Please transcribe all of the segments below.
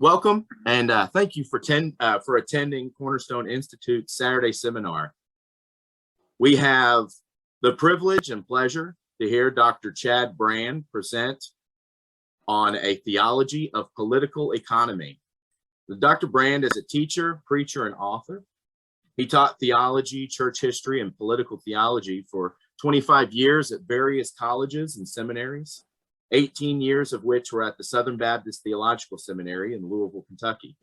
Welcome, and thank you for attending Cornerstone Institute's Saturday seminar. We have the privilege and pleasure to hear Dr. Chad Brand present on a theology of political economy. Dr. Brand is a teacher, preacher, and author. He taught theology, church history, and political theology for 25 years at various colleges and seminaries, 18 years of which were at the Southern Baptist Theological Seminary in Louisville, Kentucky.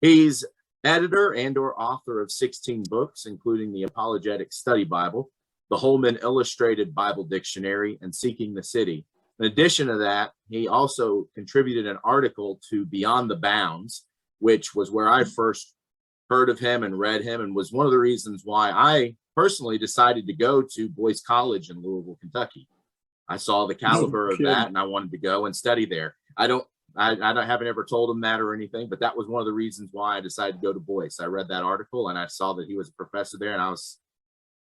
He's editor and/or author of 16 books, including the Apologetic Study Bible, the Holman Illustrated Bible Dictionary, and Seeking the City. In addition to that, he also contributed an article to Beyond the Bounds, which was where I first heard of him and read him, and was one of the reasons why I personally decided to go to Boyce College in Louisville, Kentucky. I saw the caliber of that, and I wanted to go and study there. I haven't ever told him that or anything, but that was one of the reasons why I decided to go to Boyce. I read that article and I saw that he was a professor there, and I was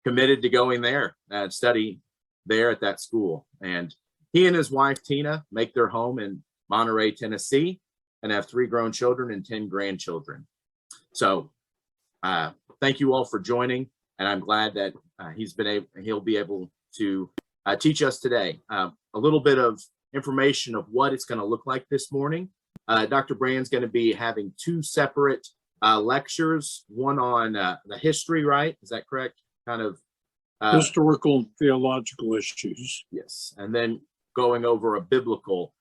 committed to going there and study there at that school. And he and his wife, Tina, make their home in Monterey, Tennessee, and have 3 grown children and 10 grandchildren. So thank you all for joining, and I'm glad that he'll be able to teach us today. A little bit of information of what it's going to look like this morning. Dr. Brand's going to be having 2 separate lectures, one on the history, right? Is that correct? Kind of historical and theological issues. Yes, and then going over a biblical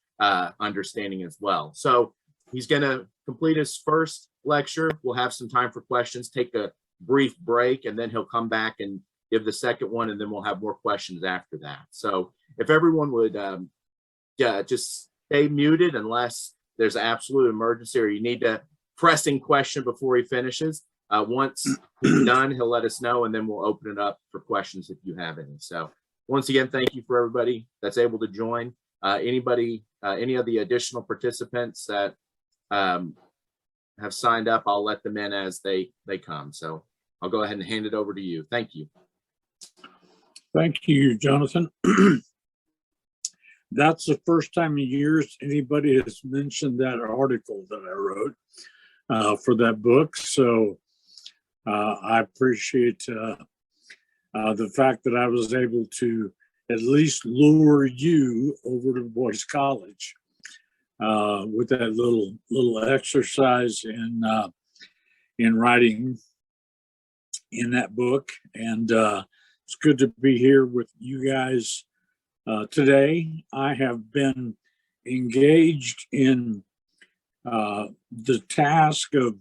understanding as well. So he's going to complete his first lecture. We'll have some time for questions, take a brief break, and then he'll come back and give the second one, and then we'll have more questions after that. So if everyone would just stay muted unless there's an absolute emergency or you need a pressing question before he finishes. Once he's done, he'll let us know, and then we'll open it up for questions if you have any. So once again, thank you for everybody that's able to join. Any of the additional participants that have signed up, I'll let them in as they come. So I'll go ahead and hand it over to you. Thank you. Thank you, Jonathan. That's the first time in years anybody has mentioned that article that I wrote for that book. So I appreciate the fact that I was able to at least lure you over to Boyce College with that little exercise in writing in that book. And it's good to be here with you guys today. I have been engaged in the task of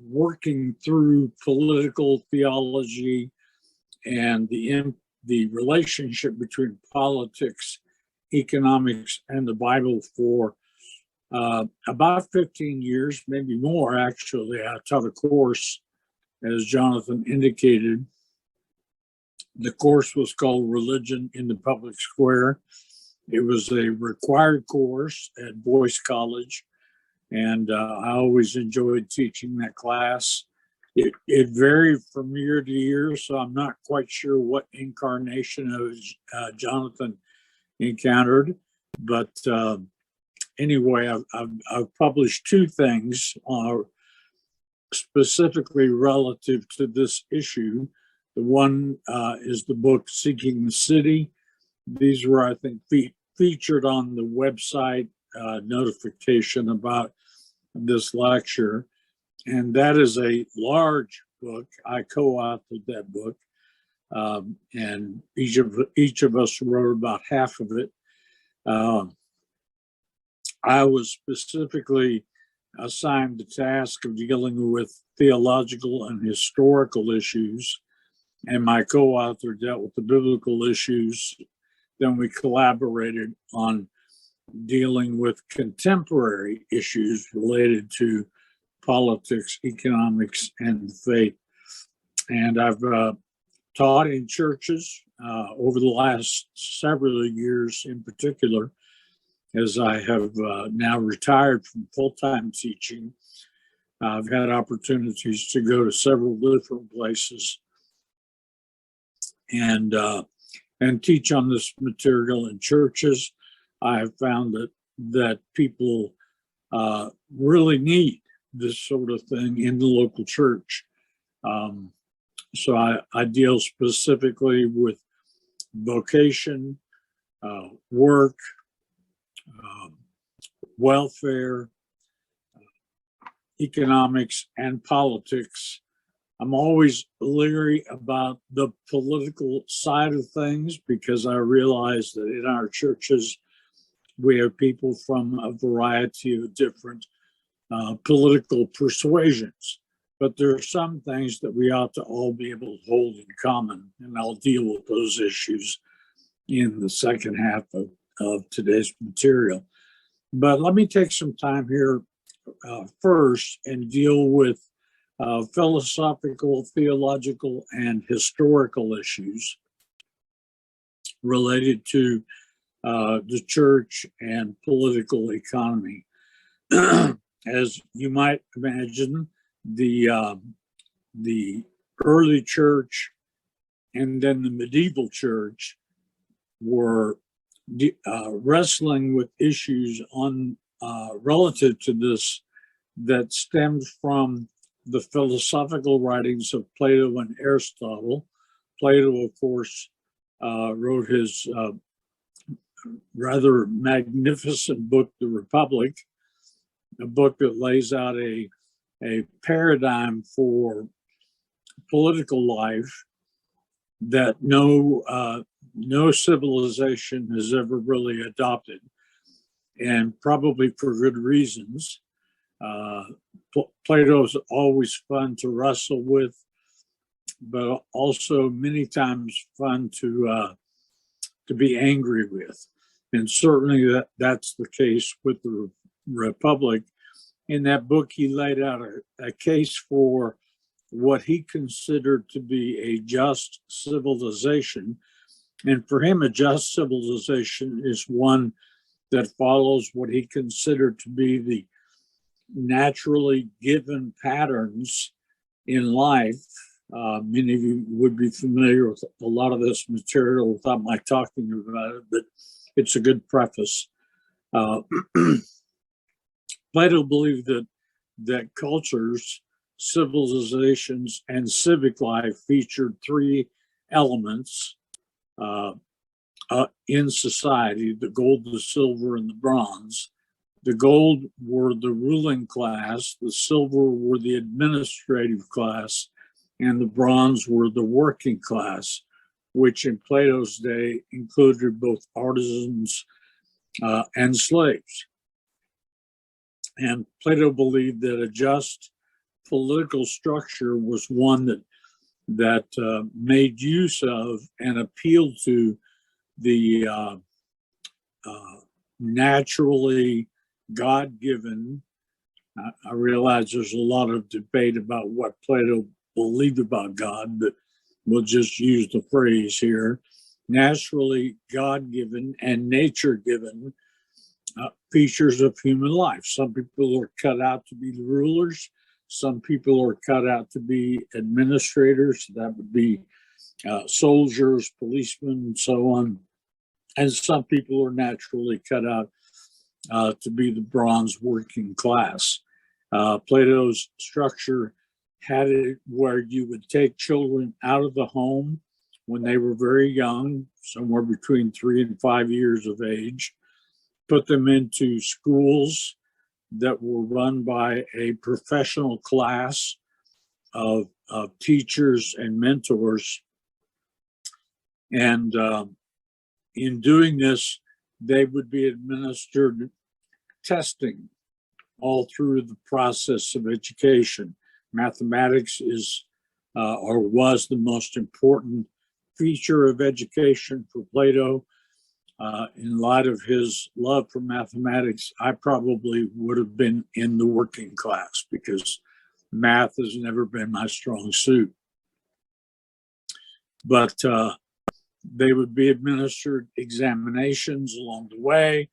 working through political theology and the relationship between politics, economics, and the Bible for about 15 years, maybe more actually. I taught a course, as Jonathan indicated. The course was called Religion in the Public Square. It was a required course at Boyce College, and I always enjoyed teaching that class. It varied from year to year, so I'm not quite sure what incarnation of Jonathan encountered. But anyway, I've published 2 things specifically relative to this issue. The one is the book Seeking the City. These were, I think, featured on the website notification about this lecture. And that is a large book. I co-authored that book. And each of us wrote about half of it. I was specifically assigned the task of dealing with theological and historical issues, and my co-author dealt with the biblical issues. Then we collaborated on dealing with contemporary issues related to politics, economics, and faith. And I've taught in churches over the last several years in particular, as I have now retired from full-time teaching. I've had opportunities to go to several different places and teach on this material in churches. I have found that people really need this sort of thing in the local church. So I deal specifically with vocation, work, welfare, economics, and politics. I'm always leery about the political side of things because I realize that in our churches, we have people from a variety of different political persuasions. But there are some things that we ought to all be able to hold in common, and I'll deal with those issues in the second half of today's material. But let me take some time here first and deal with philosophical, theological, and historical issues related to the church and political economy. As you might imagine, the early church and then the medieval church were wrestling with issues on relative to this that stemmed from the philosophical writings of Plato and Aristotle. Plato, of course, wrote his rather magnificent book, The Republic, a book that lays out a paradigm for political life that no civilization has ever really adopted, and probably for good reasons. Plato's always fun to wrestle with, but also many times fun to be angry with. And certainly that's the case with the Republic. In that book, he laid out a case for what he considered to be a just civilization. And for him, a just civilization is one that follows what he considered to be the naturally given patterns in life. Many of you would be familiar with a lot of this material without my talking about it, but it's a good preface. Plato believed that cultures, civilizations, and civic life featured three elements in society: the gold, the silver, and the bronze. The gold were the ruling class, the silver were the administrative class, and the bronze were the working class, which in Plato's day included both artisans and slaves. And Plato believed that a just political structure was one that made use of and appealed to the naturally God-given. I realize there's a lot of debate about what Plato believed about God, but we'll just use the phrase here: naturally God-given and nature-given features of human life. Some people are cut out to be the rulers. Some people are cut out to be administrators. That would be soldiers, policemen, and so on. And some people are naturally cut out to be the bronze working class. Plato's structure had it where you would take children out of the home when they were very young, somewhere between 3 and 5 years of age, put them into schools that were run by a professional class of teachers and mentors. And in doing this, they would be administered testing all through the process of education. Mathematics is or was the most important feature of education for Plato. In light of his love for mathematics, I probably would have been in the working class because math has never been my strong suit. But they would be administered examinations along the way.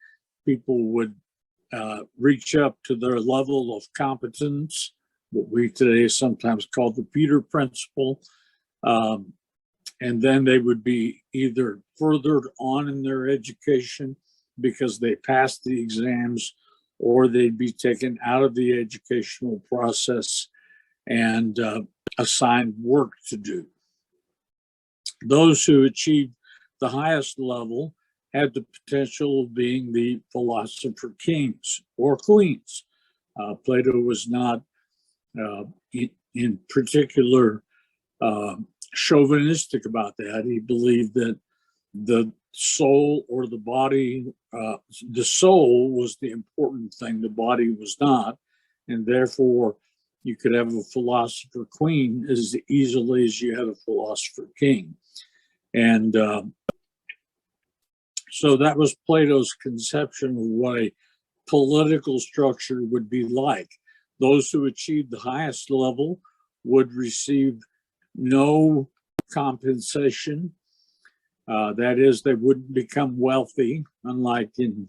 People would reach up to their level of competence, what we today sometimes call the Peter Principle. And then they would be either furthered on in their education because they passed the exams, or they'd be taken out of the educational process and assigned work to do. Those who achieved the highest level had the potential of being the philosopher kings or queens. Plato was not in particular chauvinistic about that. He believed that the soul or the body, the soul was the important thing, the body was not, and therefore you could have a philosopher queen as easily as you had a philosopher king. And so that was Plato's conception of what a political structure would be like. Those who achieved the highest level would receive no compensation. That is, they wouldn't become wealthy, unlike in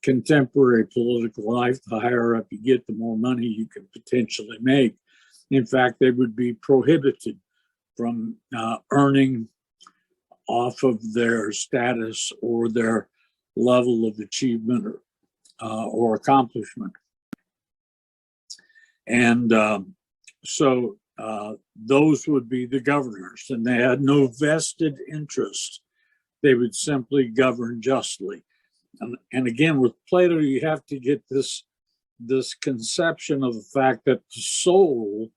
contemporary political life. The higher up you get, the more money you can potentially make. In fact, they would be prohibited from earning off of their status or their level of achievement or accomplishment. And so those would be the governors, and they had no vested interest. They would simply govern justly. And again, with Plato, you have to get this conception of the fact that the soul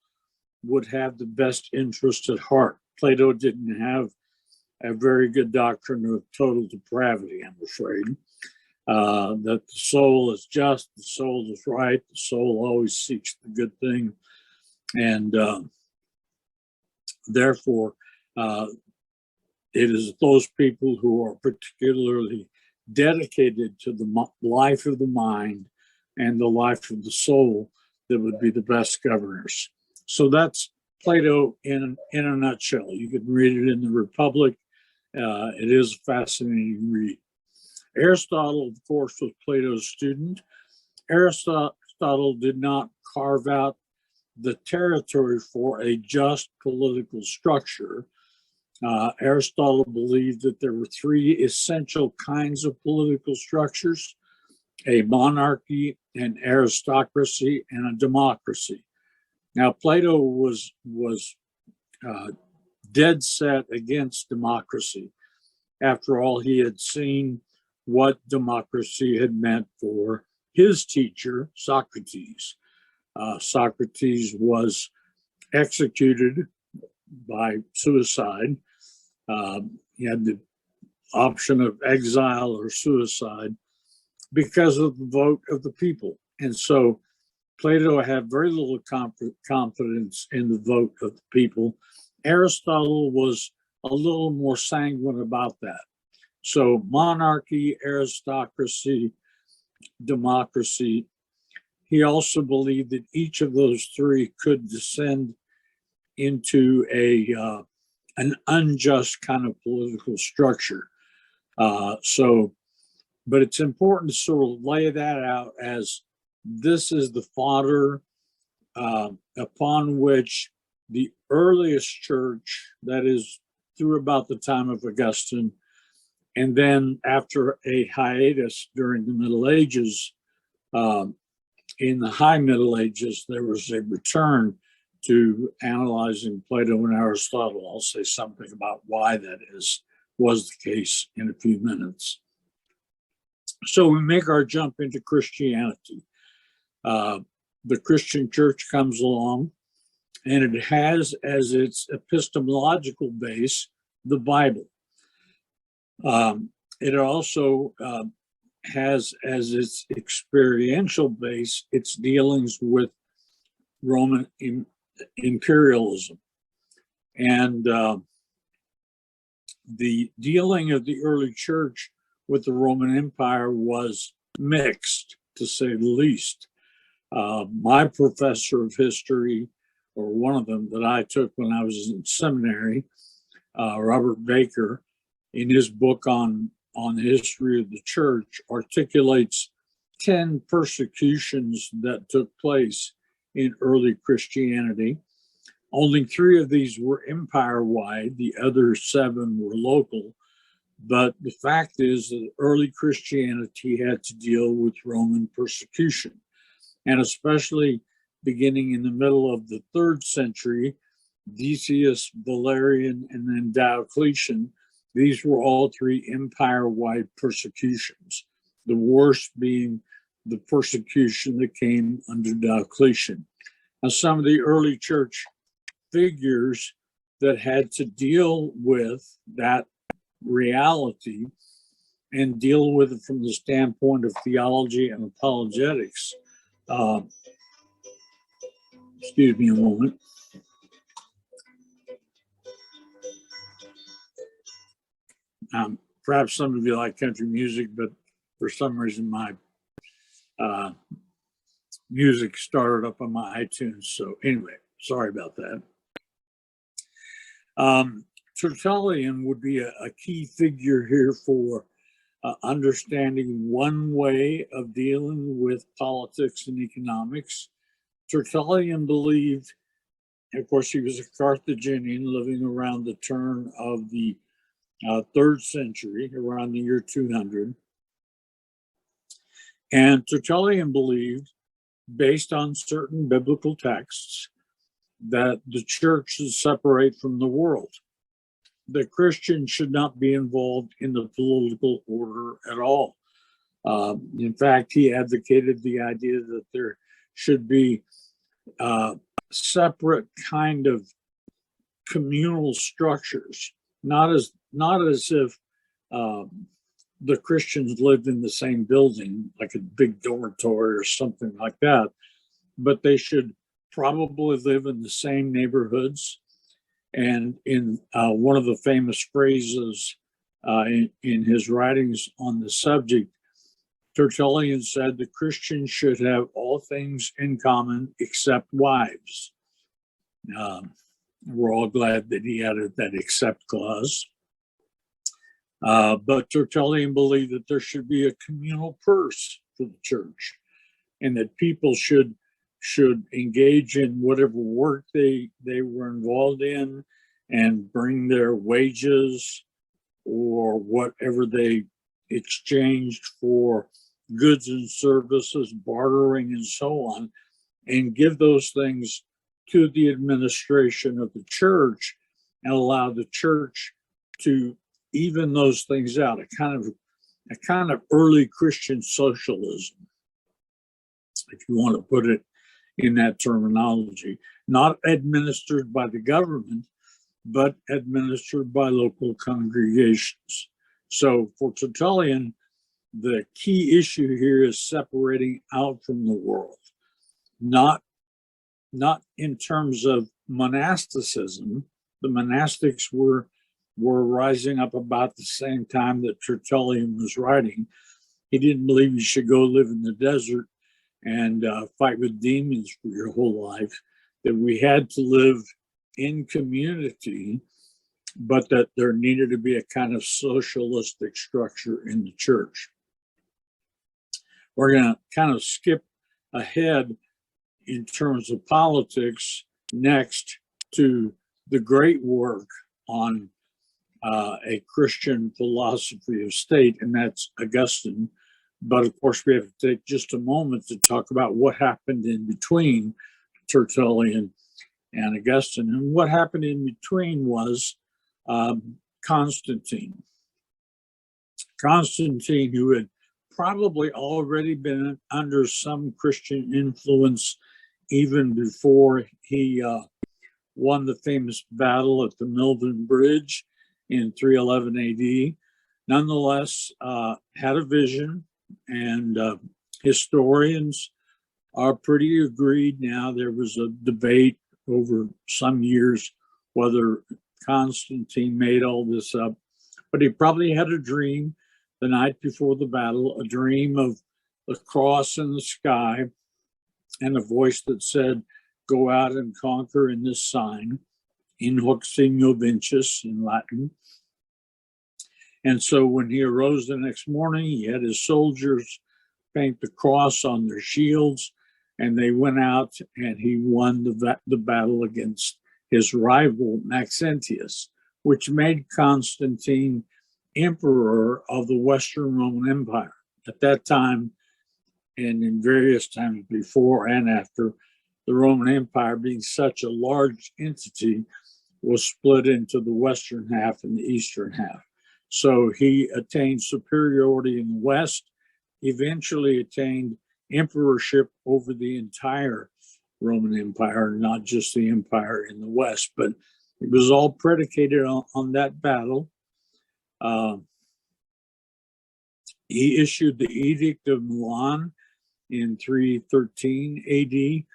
would have the best interest at heart. Plato didn't have a very good doctrine of total depravity, I'm afraid. That the soul is just, the soul is right, the soul always seeks the good thing. And therefore, it is those people who are particularly dedicated to the life of the mind and the life of the soul that would be the best governors. So that's Plato in a nutshell. You can read it in the Republic. It is a fascinating read. Aristotle, of course, was Plato's student. Aristotle did not carve out the territory for a just political structure. Aristotle believed that there were three essential kinds of political structures: a monarchy, an aristocracy, and a democracy. Now, Plato was dead set against democracy. After all, he had seen what democracy had meant for his teacher, Socrates. Socrates was executed by suicide. He had the option of exile or suicide because of the vote of the people. And so Plato had very little confidence in the vote of the people. Aristotle was a little more sanguine about that. So monarchy, aristocracy, democracy. He also believed that each of those three could descend into an unjust kind of political structure. But it's important to sort of lay that out as this is the fodder upon which the earliest church, that is through about the time of Augustine, and then after a hiatus during the Middle Ages, in the High Middle Ages, there was a return to analyzing Plato and Aristotle. I'll say something about why that was the case in a few minutes. So we make our jump into Christianity. The Christian church comes along, and it has as its epistemological base the Bible. It also has as its experiential base its dealings with Roman imperialism. And the dealing of the early church with the Roman Empire was mixed, to say the least. My professor of history, or one of them that I took when I was in seminary, Robert Baker, in his book on the history of the church, articulates 10 persecutions that took place in early Christianity. Only 3 of these were empire-wide. The other 7 were local. But the fact is that early Christianity had to deal with Roman persecution, and especially beginning in the middle of the 3rd century, Decius, Valerian, and then Diocletian. These were all 3 empire-wide persecutions, the worst being the persecution that came under Diocletian. Now, some of the early church figures that had to deal with that reality and deal with it from the standpoint of theology and apologetics. Excuse me a moment. Perhaps some of you like country music, but for some reason my music started up on my iTunes. So anyway, sorry about that. Tertullian would be a key figure here for understanding one way of dealing with politics and economics. Tertullian believed, of course, he was a Carthaginian living around the turn of the 3rd century, around the year 200. And Tertullian believed, based on certain biblical texts, that the church should separate from the world. That Christians should not be involved in the political order at all. In fact, he advocated the idea that there should be separate kind of communal structures, not as if the Christians lived in the same building, like a big dormitory or something like that, but they should probably live in the same neighborhoods. And in one of the famous phrases in his writings on the subject, Tertullian said the Christians should have all things in common except wives. We're all glad that he added that except clause. But Tertullian believed that there should be a communal purse for the church, and that people should engage in whatever work they were involved in and bring their wages or whatever they exchanged for goods and services, bartering and so on, and give those things to the administration of the church and allow the church to even those things out, a kind of early Christian socialism, if you want to put it in that terminology, not administered by the government, but administered by local congregations. So for Tertullian, the key issue here is separating out from the world, not in terms of monasticism. The monastics were rising up about the same time that Tertullian was writing. He didn't believe you should go live in the desert and fight with demons for your whole life, that we had to live in community, but that there needed to be a kind of socialistic structure in the church. We're going to kind of skip ahead in terms of politics next to the great work on a Christian philosophy of state, and that's Augustine. But of course, we have to take just a moment to talk about what happened in between Tertullian and Augustine. And what happened in between was Constantine. Constantine, who had probably already been under some Christian influence even before he won the famous battle at the Milvian Bridge in 311 AD, nonetheless had a vision, and historians are pretty agreed now. There was a debate over some years whether Constantine made all this up, but he probably had a dream the night before the battle, a dream of the cross in the sky and a voice that said, "Go out and conquer in this sign," in hoc signo vinces in Latin. And so when he arose the next morning, he had his soldiers paint the cross on their shields, and they went out, and he won the battle against his rival Maxentius, which made Constantine emperor of the Western Roman Empire. At that time, and in various times before and after, the Roman Empire, being such a large entity, was split into the western half and the eastern half. So he attained superiority in the West, eventually attained emperorship over the entire Roman Empire, not just the empire in the West, but it was all predicated on that battle. He issued the Edict of Milan in 313 AD. The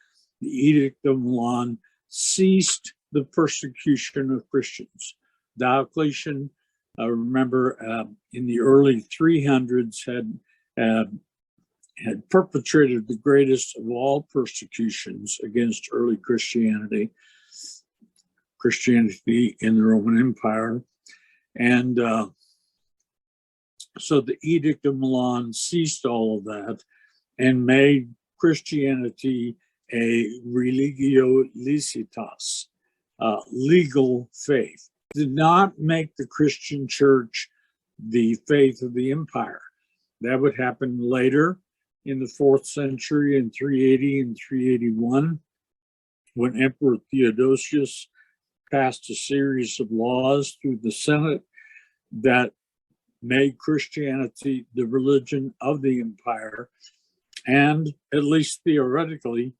Edict of Milan ceased the persecution of Christians. Diocletian, remember, in the early 300s had perpetrated the greatest of all persecutions against early Christianity in the Roman Empire. And so the Edict of Milan ceased all of that and made Christianity a religio licitas, legal faith. Did not make the Christian church the faith of the empire. That would happen later in the 4th century in 380 and 381, when Emperor Theodosius passed a series of laws through the Senate that made Christianity the religion of the empire, and at least theoretically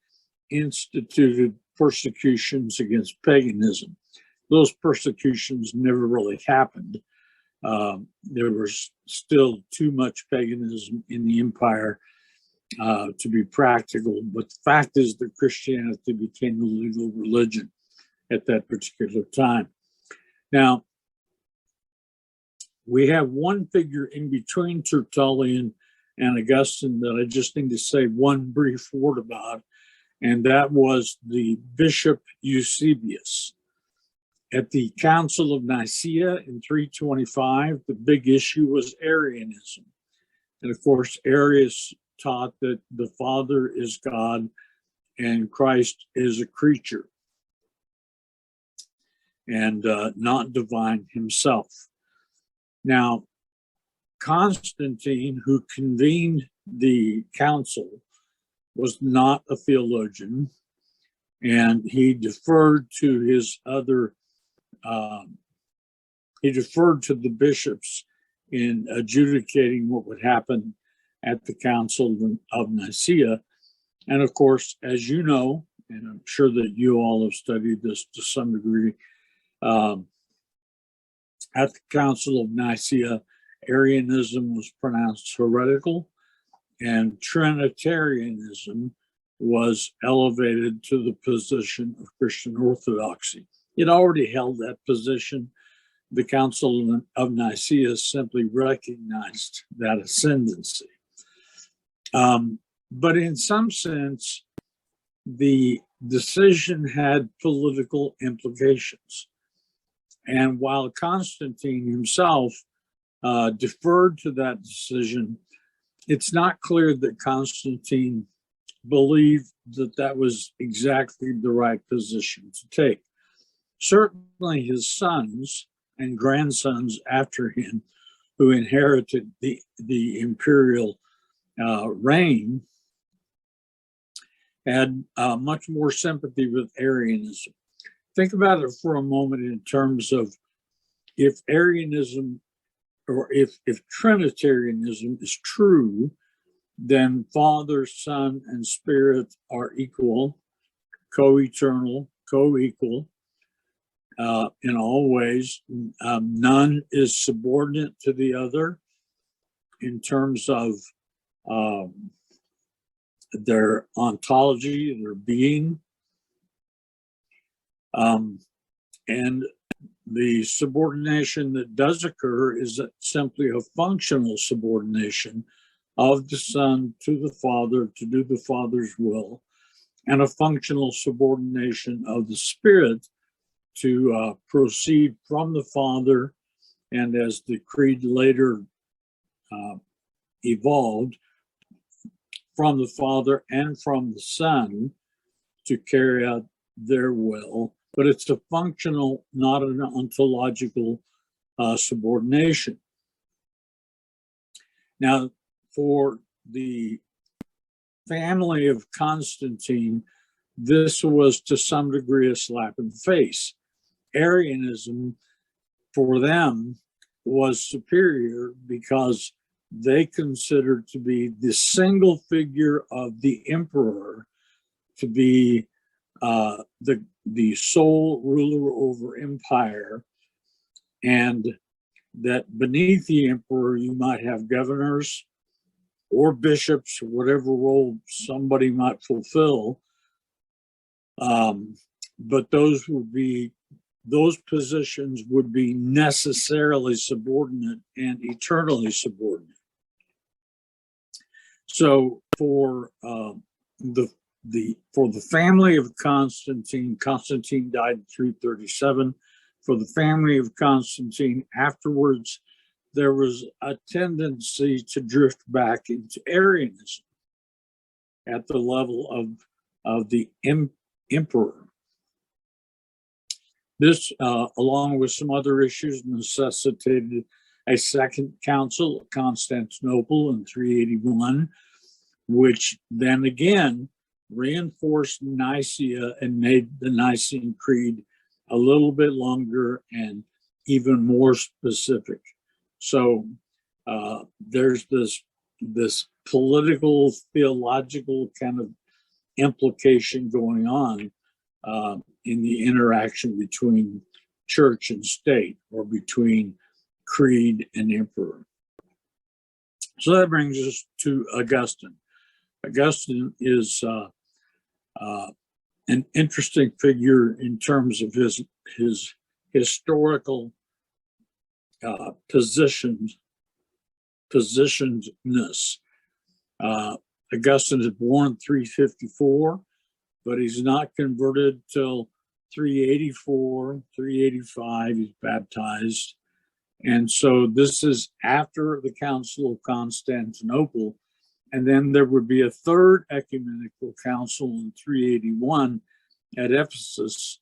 instituted persecutions against paganism. Those persecutions never really happened. There was still too much paganism in the empire to be practical, but the fact is that Christianity became the legal religion at that particular time. Now, we have one figure in between Tertullian and Augustine that I just need to say one brief word about, and that was the Bishop Eusebius. At the Council of Nicaea in 325, the big issue was Arianism. And of course, Arius taught that the Father is God and Christ is a creature and not divine himself. Now, Constantine, who convened the council, was not a theologian, and he deferred to his other, he deferred to the bishops in adjudicating what would happen at the Council of Nicaea. And of course, as you know, and I'm sure that you all have studied this to some degree, at the Council of Nicaea, Arianism was pronounced heretical, and Trinitarianism was elevated to the position of Christian orthodoxy. It already held that position. The Council of Nicaea simply recognized that ascendancy. But in some sense, the decision had political implications. And while Constantine himself deferred to that decision, it's not clear that Constantine believed that that was exactly the right position to take. Certainly his sons and grandsons after him, who inherited the imperial reign, had much more sympathy with Arianism. Think about it for a moment in terms of if Arianism or if Trinitarianism is true, then Father, Son, and Spirit are equal, co-eternal, co-equal in all ways. None is subordinate to the other in terms of their ontology, their being. And the subordination that does occur is simply a functional subordination of the Son to the Father to do the Father's will, and a functional subordination of the Spirit to proceed from the Father, and as the Creed later evolved, from the Father and from the Son to carry out their will. But it's a functional, not an ontological subordination. Now, for the family of Constantine, this was to some degree a slap in the face. Arianism for them was superior because they considered to be the single figure of the emperor to be the sole ruler over empire, and that beneath the emperor you might have governors or bishops, whatever role somebody might fulfill. But those positions would be necessarily subordinate and eternally subordinate. So for the family of Constantine died in 337. For the family of Constantine afterwards, there was a tendency to drift back into Arianism at the level of the emperor. This, along with some other issues, necessitated a second council of Constantinople in 381, which then again reinforced Nicaea and made the Nicene Creed a little bit longer and even more specific. So there's this political, theological kind of implication going on in the interaction between church and state, or between creed and emperor. So that brings us to Augustine. Augustine is an interesting figure in terms of his historical positionedness. Augustine is born 354, but he's not converted till 384, 385. He's baptized. And so this is after the Council of Constantinople. And then there would be a third ecumenical council in 381 at Ephesus,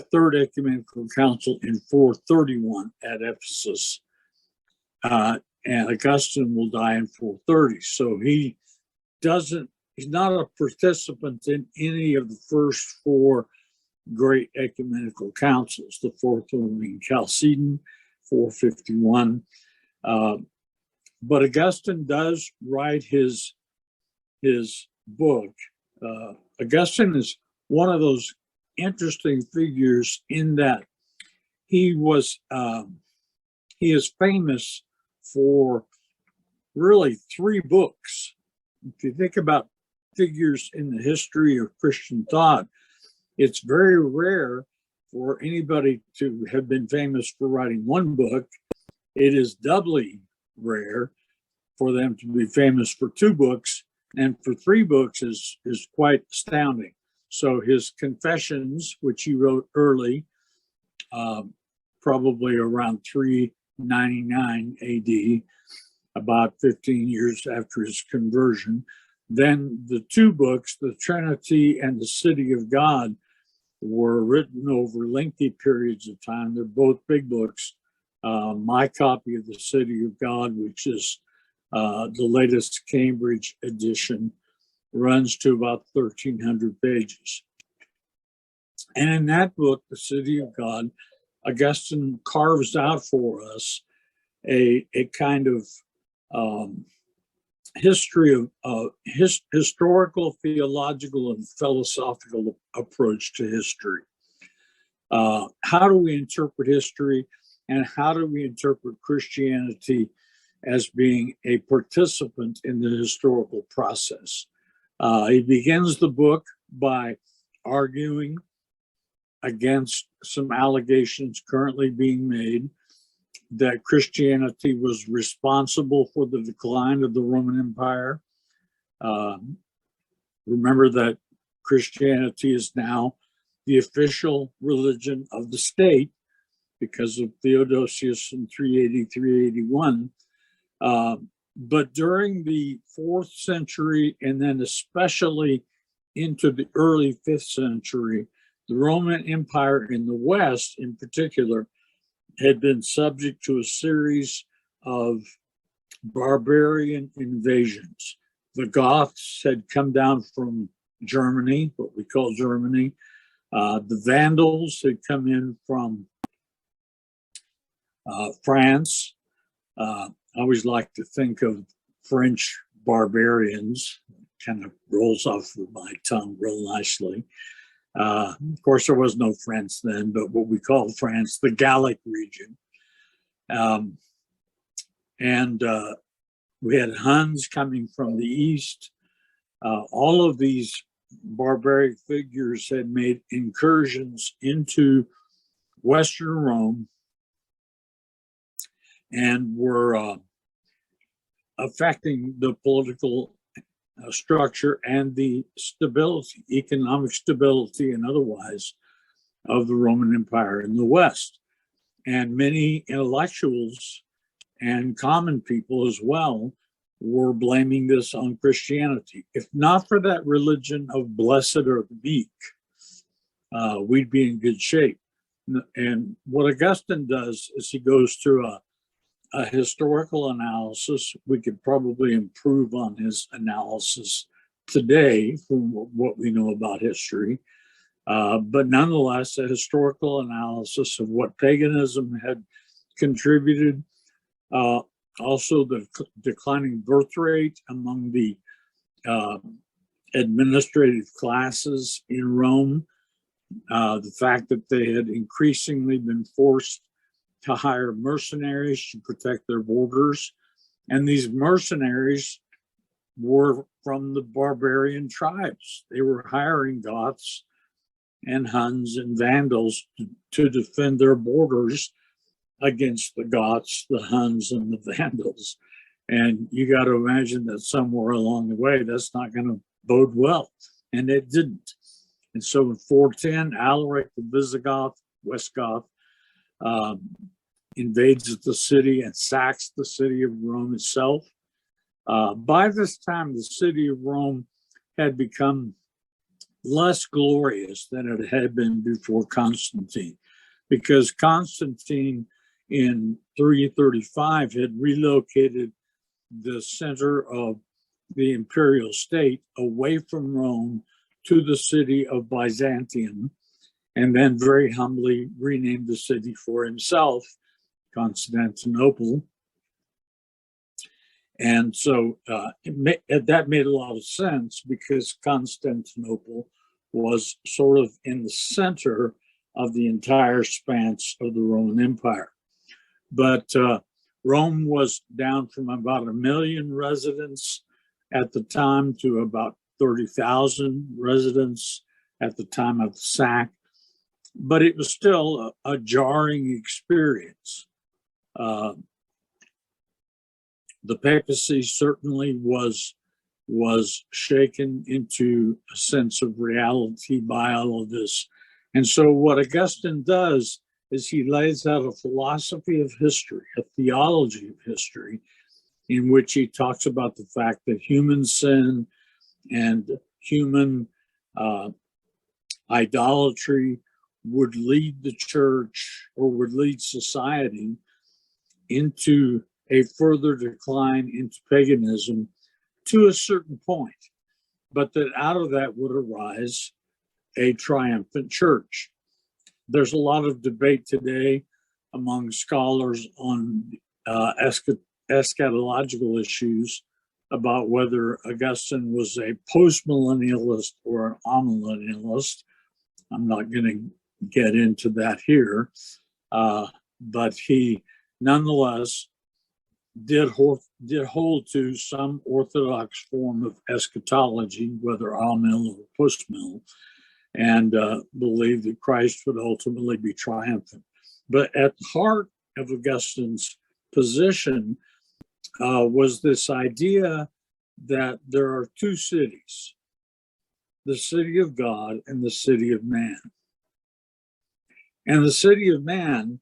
a third ecumenical council in 431 at Ephesus. And Augustine will die in 430. So he's not a participant in any of the first four great ecumenical councils, the fourth one being Chalcedon, 451. But Augustine does write his book. Augustine is one of those interesting figures in that he is famous for really three books. If you think about figures in the history of Christian thought, it's very rare for anybody to have been famous for writing one book. It is doubly rare for them to be famous for two books, and for three books is quite astounding. So his Confessions, which he wrote early, probably around 399 AD, about 15 years after his conversion. Then the two books, the Trinity and the City of God, were written over lengthy periods of time. They're both big books. My copy of the City of God, which is the latest Cambridge edition, runs to about 1,300 pages. And in that book, The City of God, Augustine carves out for us a kind of history of historical, theological, and philosophical approach to history. How do we interpret history, and how do we interpret Christianity as being a participant in the historical process? He begins the book by arguing against some allegations currently being made that Christianity was responsible for the decline of the Roman Empire. Remember that Christianity is now the official religion of the state because of Theodosius in 380, 381. But during the 4th century, and then especially into the early 5th century, the Roman Empire in the West in particular had been subject to a series of barbarian invasions. The Goths had come down from Germany, what we call Germany. The Vandals had come in from France. I always like to think of French barbarians, kind of rolls off of my tongue real nicely. Of course, there was no France then, but what we call France, the Gallic region. And we had Huns coming from the east. All of these barbaric figures had made incursions into Western Rome and were affecting the political structure and the stability, economic stability and otherwise, of the Roman Empire in the West. And many intellectuals and common people as well were blaming this on Christianity. If not for that religion of blessed are the meek, we'd be in good shape. And what Augustine does is he goes through a historical analysis. We could probably improve on his analysis today from what we know about history. But nonetheless, a historical analysis of what paganism had contributed, also the declining birth rate among the administrative classes in Rome, the fact that they had increasingly been forced to hire mercenaries to protect their borders. And these mercenaries were from the barbarian tribes. They were hiring Goths and Huns and Vandals to defend their borders against the Goths, the Huns, and the Vandals. And you got to imagine that somewhere along the way, that's not going to bode well. And it didn't. And so in 410, Alaric the Visigoth, Westgoth, invades the city and sacks the city of Rome itself. By this time, the city of Rome had become less glorious than it had been before Constantine, because Constantine in 335 had relocated the center of the imperial state away from Rome to the city of Byzantium, and then very humbly renamed the city for himself, Constantinople. And so that made a lot of sense, because Constantinople was sort of in the center of the entire span of the Roman Empire. But Rome was down from about 1 million residents at the time to about 30,000 residents at the time of the sack. But it was still a jarring experience. The papacy certainly was shaken into a sense of reality by all of this. And so what Augustine does is he lays out a philosophy of history, a theology of history, in which he talks about the fact that human sin and human idolatry would lead the church, or would lead society, into a further decline into paganism to a certain point, but that out of that would arise a triumphant church. There's a lot of debate today among scholars on eschatological issues about whether Augustine was a postmillennialist or an amillennialist. I'm not going to get into that here, but he nonetheless did hold to some orthodox form of eschatology, whether amil or postmill, and believed that Christ would ultimately be triumphant. But at the heart of Augustine's position was this idea that there are two cities, the city of God and the city of man. And the city of man,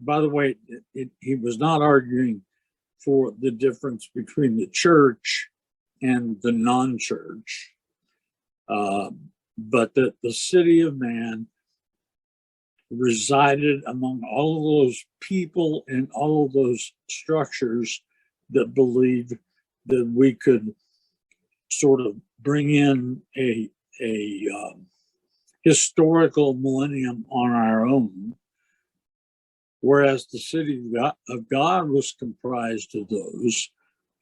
by the way, he was not arguing for the difference between the church and the non-church, but that the city of man resided among all of those people and all of those structures that believed that we could sort of bring in a historical millennium on our own, whereas the city of God was comprised of those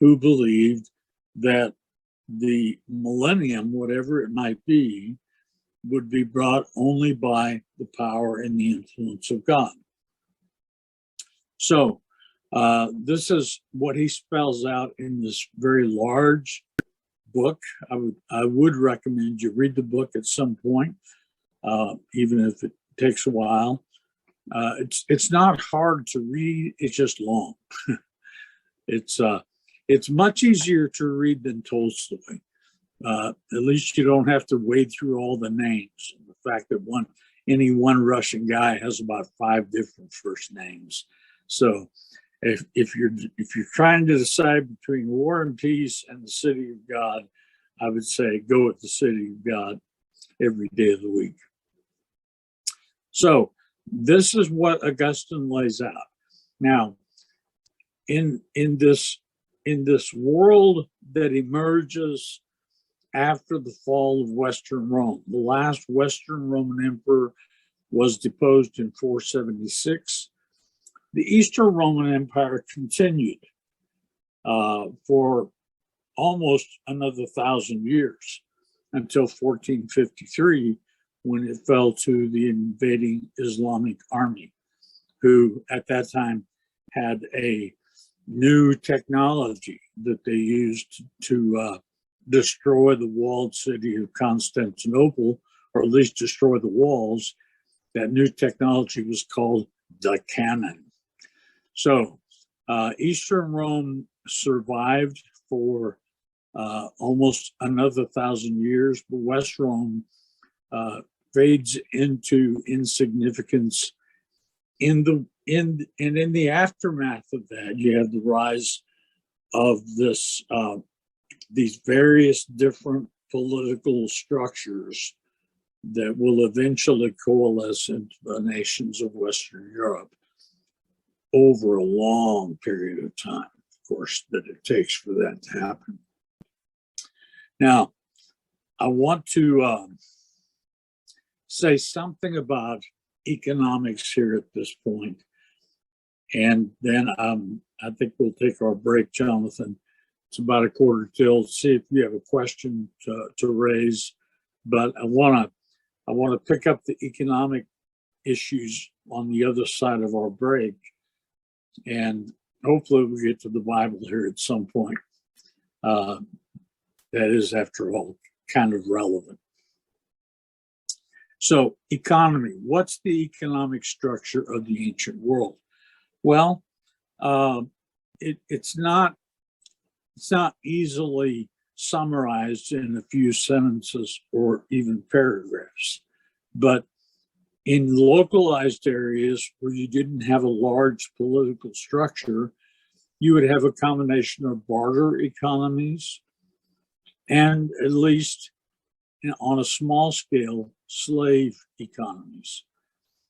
who believed that the millennium, whatever it might be, would be brought only by the power and the influence of God. So this is what he spells out in this very large book. I would recommend you read the book at some point, even if it takes a while. It's not hard to read. It's just long. It's much easier to read than Tolstoy. At least you don't have to wade through all the names. The fact that any one Russian guy has about 5 different first names. So if you're trying to decide between War and Peace and the City of God, I would say go with the City of God every day of the week. So this is what Augustine lays out. Now, in this world that emerges after the fall of Western Rome, the last Western Roman emperor was deposed in 476. The Eastern Roman Empire continued for almost another 1,000 years until 1453, when it fell to the invading Islamic army, who at that time had a new technology that they used to destroy the walled city of Constantinople, or at least destroy the walls. That new technology was called the cannon. So Eastern Rome survived for almost another 1,000 years, but West Rome fades into insignificance. In the aftermath of that, you have the rise of these various different political structures that will eventually coalesce into the nations of Western Europe over a long period of time, of course, that it takes for that to happen. Now, I want to say something about economics here at this point, and then I think we'll take our break, Jonathan. It's about 1:15. See if you have a question to raise, but I want to pick up the economic issues on the other side of our break, and hopefully we'll get to the Bible here at some point. That is, after all, kind of relevant. So, economy. What's the economic structure of the ancient world? Well, it's not easily summarized in a few sentences or even paragraphs, but in localized areas where you didn't have a large political structure, you would have a combination of barter economies and, at least on a small scale, slave economies.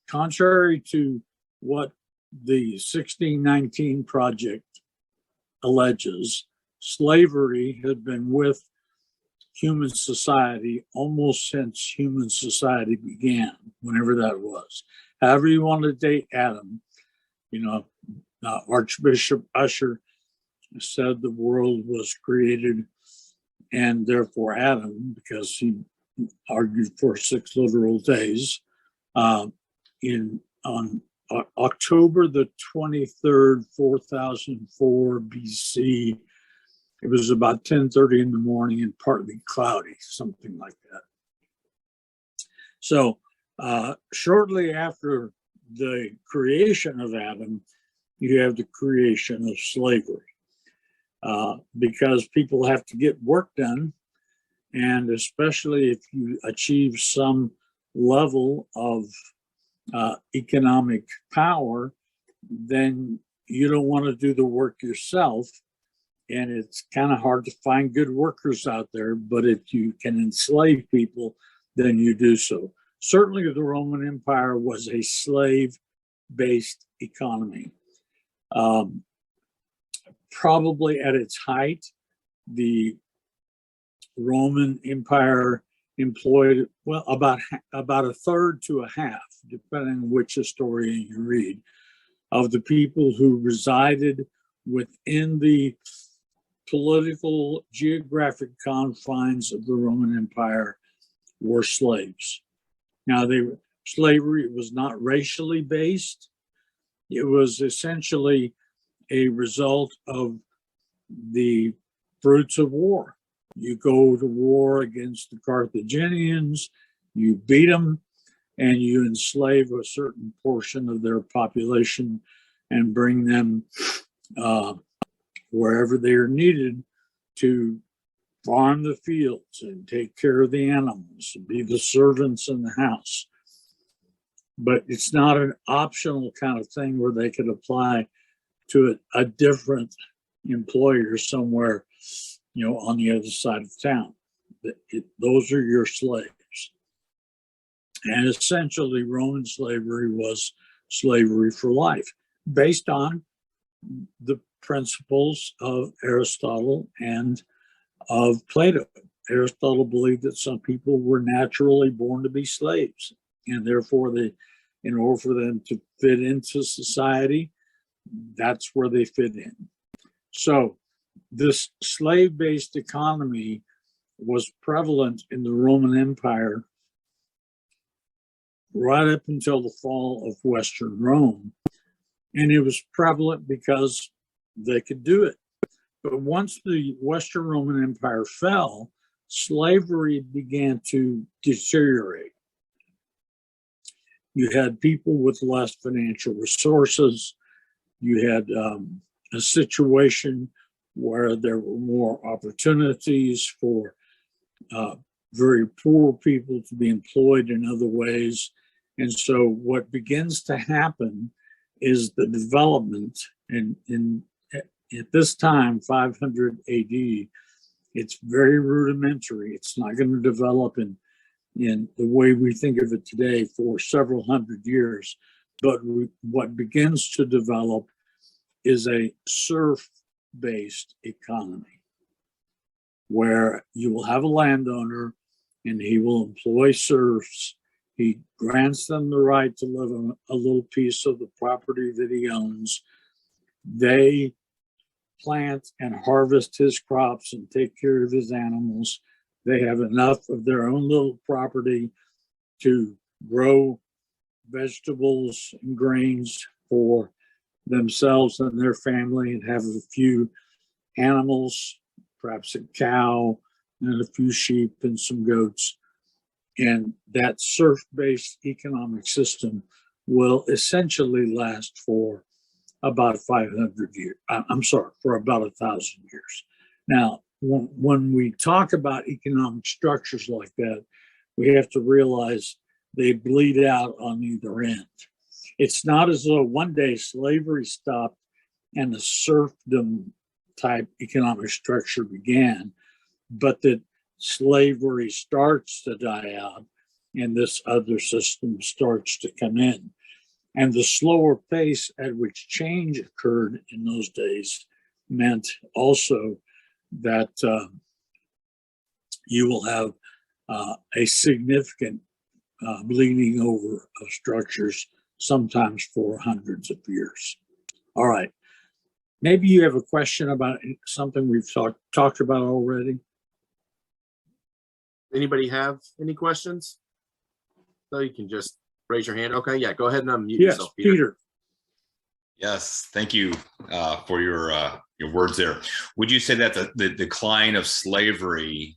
Contrary to what the 1619 Project alleges, slavery had been with human society almost since human society began, whenever that was. However you want to date Adam, Archbishop Usher said the world was created and therefore Adam, because he argued for 6 literal days, on October the 23rd, 4004 BC. It was about 10:30 in the morning and partly cloudy, something like that. So shortly after the creation of Adam, you have the creation of slavery, because people have to get work done. And especially if you achieve some level of economic power, then you don't want to do the work yourself. And it's kind of hard to find good workers out there, but if you can enslave people, then you do so. Certainly the Roman Empire was a slave-based economy. Probably at its height, the Roman Empire employed, well, about a third to a half, depending on which historian you read, of the people who resided within the political geographic confines of the Roman Empire were slaves. Now, slavery was not racially based. It was essentially a result of the fruits of war. You go to war against the Carthaginians, you beat them, and you enslave a certain portion of their population and bring them wherever they are needed to farm the fields and take care of the animals and be the servants in the house. But it's not an optional kind of thing where they could apply to a different employer somewhere, on the other side of town. Those are your slaves. And essentially, Roman slavery was slavery for life, based on the principles of Aristotle and of Plato. Aristotle believed that some people were naturally born to be slaves, and therefore in order for them to fit into society, that's where they fit in. So this slave-based economy was prevalent in the Roman Empire right up until the fall of Western Rome. And it was prevalent because they could do it. But once the Western Roman Empire fell, slavery began to deteriorate. You had people with less financial resources. You had a situation where there were more opportunities for very poor people to be employed in other ways. And so what begins to happen is the development, and at this time, 500 AD, it's very rudimentary. It's not going to develop in the way we think of it today for several hundred years. But what begins to develop is a serf-based economy, where you will have a landowner and he will employ serfs. He grants them the right to live on a little piece of the property that he owns. They plant and harvest his crops and take care of his animals. They have enough of their own little property to grow vegetables and grains for themselves and their family, and have a few animals, perhaps a cow and a few sheep and some goats. And that serf-based economic system will essentially last for about 500 years. For about 1,000 years. Now, when we talk about economic structures like that, we have to realize they bleed out on either end. It's not as though one day slavery stopped and a serfdom type economic structure began, but that slavery starts to die out and this other system starts to come in. And the slower pace at which change occurred in those days meant also that you will have a significant bleeding over of structures, sometimes for hundreds of years. All right. Maybe you have a question about something we've talked about already. Anybody have any questions? So you can just raise your hand. Okay, yeah, go ahead and unmute yourself, Peter. Yes, thank you for your words there. Would you say that the decline of slavery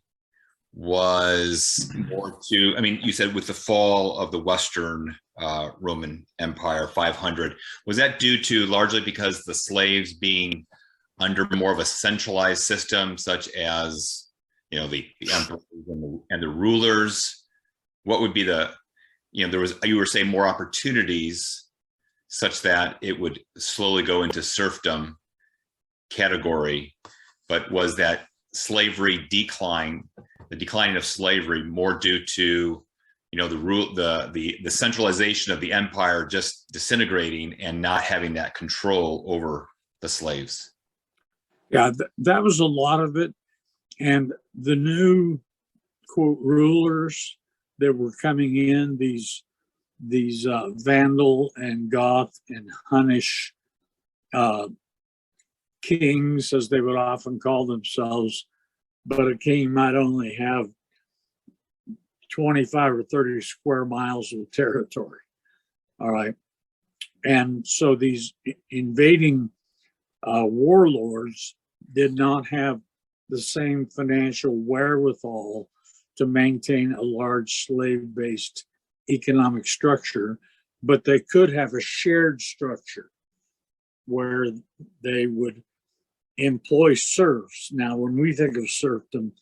was more to, you said with the fall of the Western Roman Empire, 500, was that due to largely because the slaves being under more of a centralized system, such as, the emperors and the rulers? What would be you were saying more opportunities such that it would slowly go into serfdom category, but was that slavery declining of slavery more due to the centralization of the empire just disintegrating and not having that control over the slaves? Yeah, that was a lot of it. And the new, quote, rulers that were coming in, these Vandal and Goth and Hunnish kings, as they would often call themselves, but a king might only have 25 or 30 square miles of territory. All right. And so these invading warlords did not have the same financial wherewithal to maintain a large slave-based economic structure, but they could have a shared structure where they would employ serfs. Now, when we think of serfdom,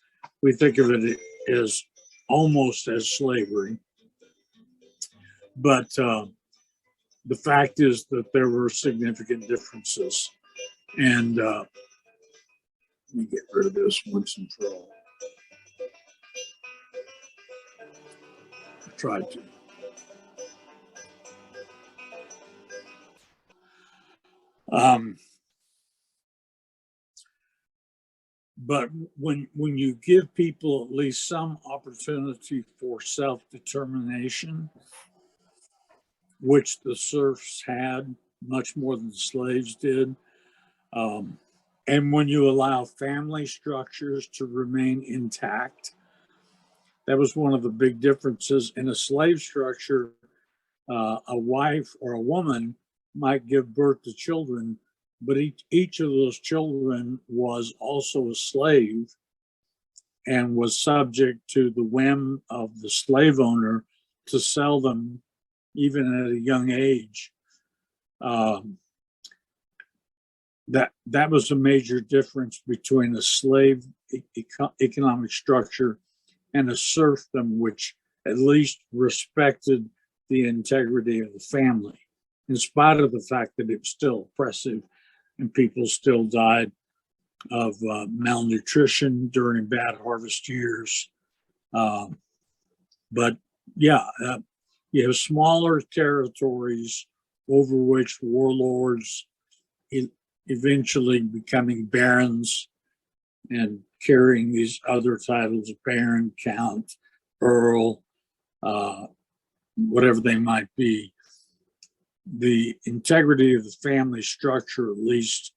we think of it as almost as slavery. But the fact is that there were significant differences. And let me get rid of this once and for all. I tried to. But when you give people at least some opportunity for self-determination, which the serfs had much more than the slaves did, and when you allow family structures to remain intact, that was one of the big differences. In a slave structure, a wife or a woman might give birth to children, but each of those children was also a slave and was subject to the whim of the slave owner to sell them even at a young age. That was a major difference between a slave economic structure and a serfdom, which at least respected the integrity of the family, in spite of the fact that it was still oppressive and people still died of malnutrition during bad harvest years. But yeah, you have smaller territories over which warlords eventually becoming barons and carrying these other titles, baron, count, earl, whatever they might be. The integrity of the family structure, at least,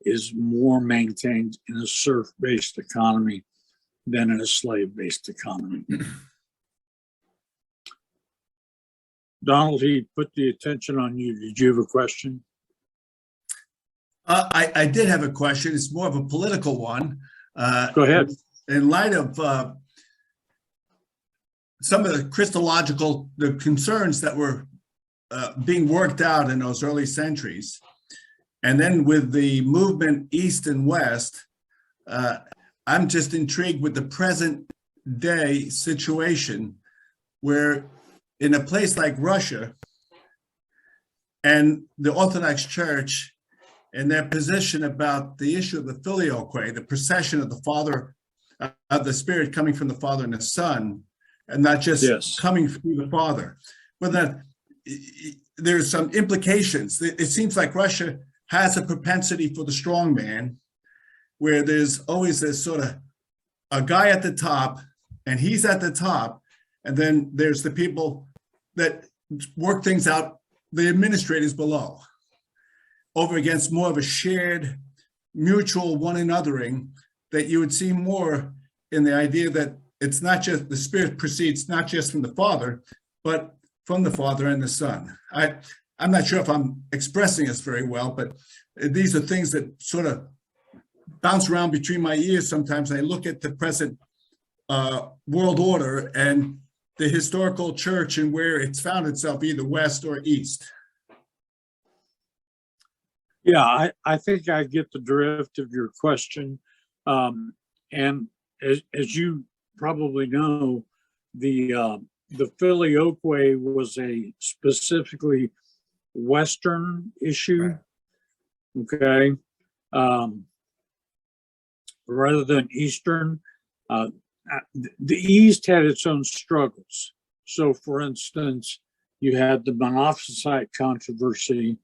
is more maintained in a serf-based economy than in a slave-based economy. Donald, he put the attention on you. Did you have a question? I did have a question. It's more of a political one. Go ahead. In light of some of the concerns that were being worked out in those early centuries, and then with the movement east and west, I'm just intrigued with the present day situation where in a place like Russia and the Orthodox Church and their position about the issue of the filioque, the procession of the Father, of the Spirit coming from the Father and the Son, and not just coming through the Father. But that there's some implications. It seems like Russia has a propensity for the strong man, where there's always this sort of a guy at the top, and he's at the top, and then there's the people that work things out, the administrators below, over against more of a shared, mutual one anothering that you would see more in the idea that it's not just the Spirit proceeds not just from the Father, but from the Father and the Son. I'm not sure if I'm expressing this very well, but these are things that sort of bounce around between my ears sometimes. I look at the present world order and the historical church and where it's found itself, either west or east. Yeah, I think I get the drift of your question. And as you probably know, the filioque was a specifically Western issue, okay, rather than Eastern. The East had its own struggles. So, for instance, you had the Monophysite controversy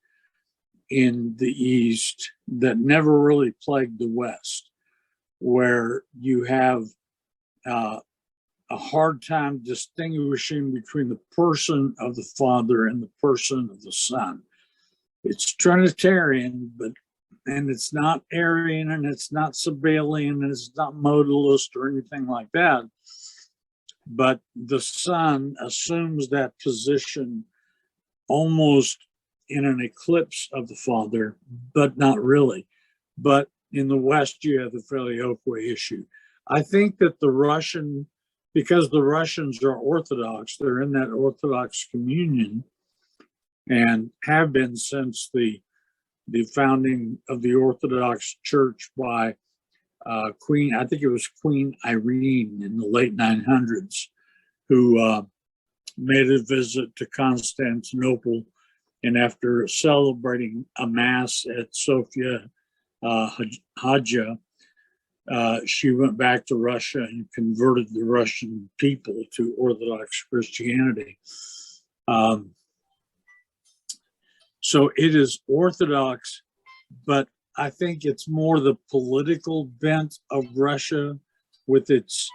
in the East that never really plagued the West, where you have a hard time distinguishing between the person of the Father and the person of the Son. It's Trinitarian, and it's not Arian, and it's not Sabellian, and it's not modalist or anything like that. But the Son assumes that position almost in an eclipse of the Father, but not really. But in the West, you have the filioque issue. I think that because the Russians are Orthodox, they're in that Orthodox communion and have been since the founding of the Orthodox Church by Queen, I think it was Queen Irene in the late 900s, who made a visit to Constantinople. And after celebrating a mass at Sophia Hagia, she went back to Russia and converted the Russian people to Orthodox Christianity. So it is Orthodox, but I think it's more the political bent of Russia with its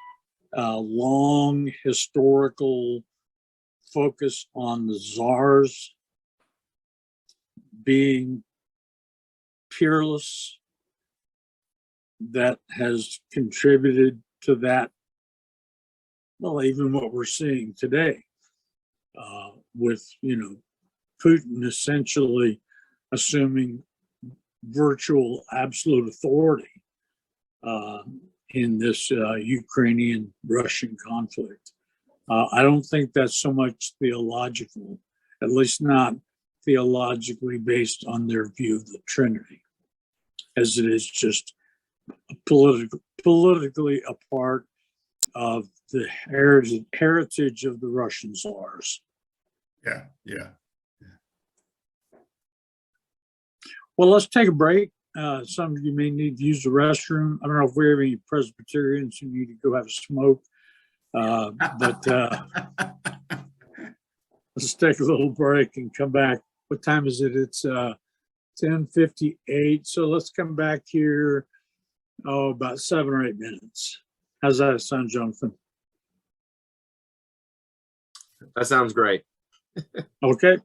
long historical focus on the czars being peerless that has contributed to that. Well, even what we're seeing today with, Putin essentially assuming virtual absolute authority in this Ukrainian-Russian conflict. I don't think that's so much theological, at least not theologically based on their view of the Trinity, as it is just politically a part of the heritage of the Russian czars. Yeah. Well, let's take a break. Some of you may need to use the restroom. I don't know if we have any Presbyterians who need to go have a smoke, but let's take a little break and come back. What time is it? It's 10:58. So let's come back here, about 7 or 8 minutes. How's that sound, Jonathan? That sounds great. Okay.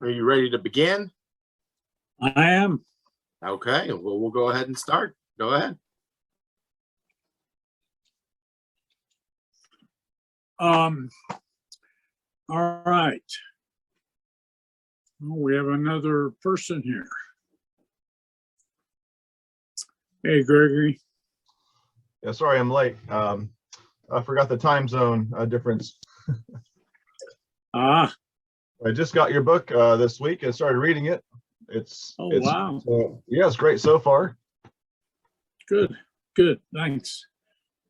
Are you ready to begin? I am. Okay, well, we'll go ahead and start. Go ahead. All right. Well, we have another person here. Hey, Gregory. Yeah, sorry I'm late. I forgot the time zone difference. I just got your book this week and started reading it. Wow. Yeah, it's great so far. Good, thanks.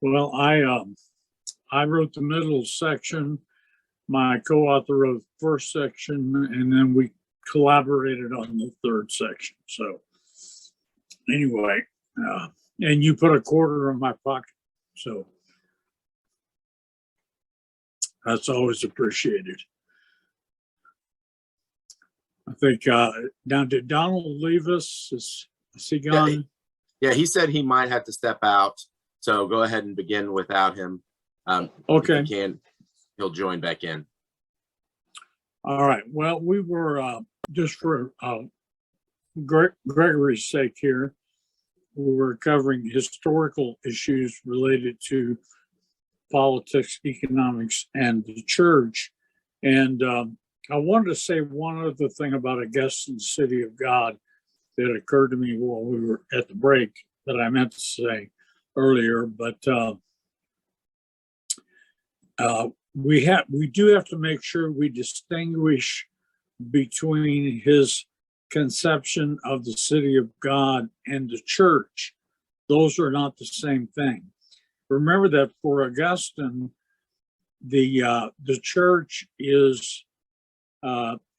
Well, I wrote the middle section. My co-author wrote the first section, and then we collaborated on the third section. So anyway, and you put a quarter in my pocket. So that's always appreciated. I think, now, did Donald leave us? Is he gone? Yeah, he said he might have to step out. So go ahead and begin without him. Okay. If he can, he'll join back in. All right. Well, we were, just for Gregory's sake here, we were covering historical issues related to politics, economics, and the church. And I wanted to say one other thing about Augustine, City of God, that occurred to me while we were at the break that I meant to say earlier. But we do have to make sure we distinguish between his conception of the city of God and the church. Those are not the same thing. Remember that for Augustine, the church is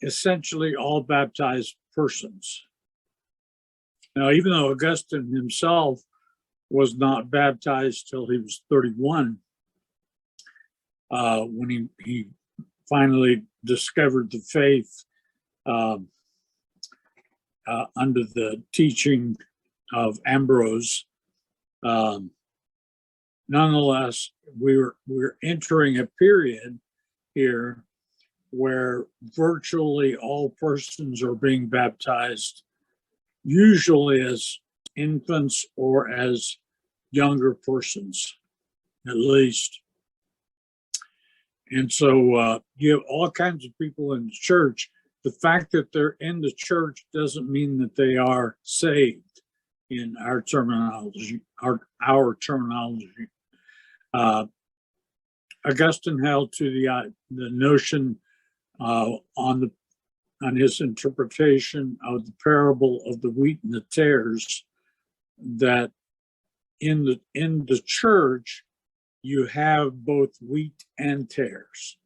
essentially all baptized persons. Now, even though Augustine himself was not baptized till he was 31, when he finally discovered the faith under the teaching of Ambrose. Nonetheless, we're entering a period here where virtually all persons are being baptized, usually as infants or as younger persons, at least. And so you have all kinds of people in the church. The fact that they're in the church doesn't mean that they are saved in our terminology. Our terminology. Augustine held to the notion on his interpretation of the parable of the wheat and the tares, that in the church you have both wheat and tares.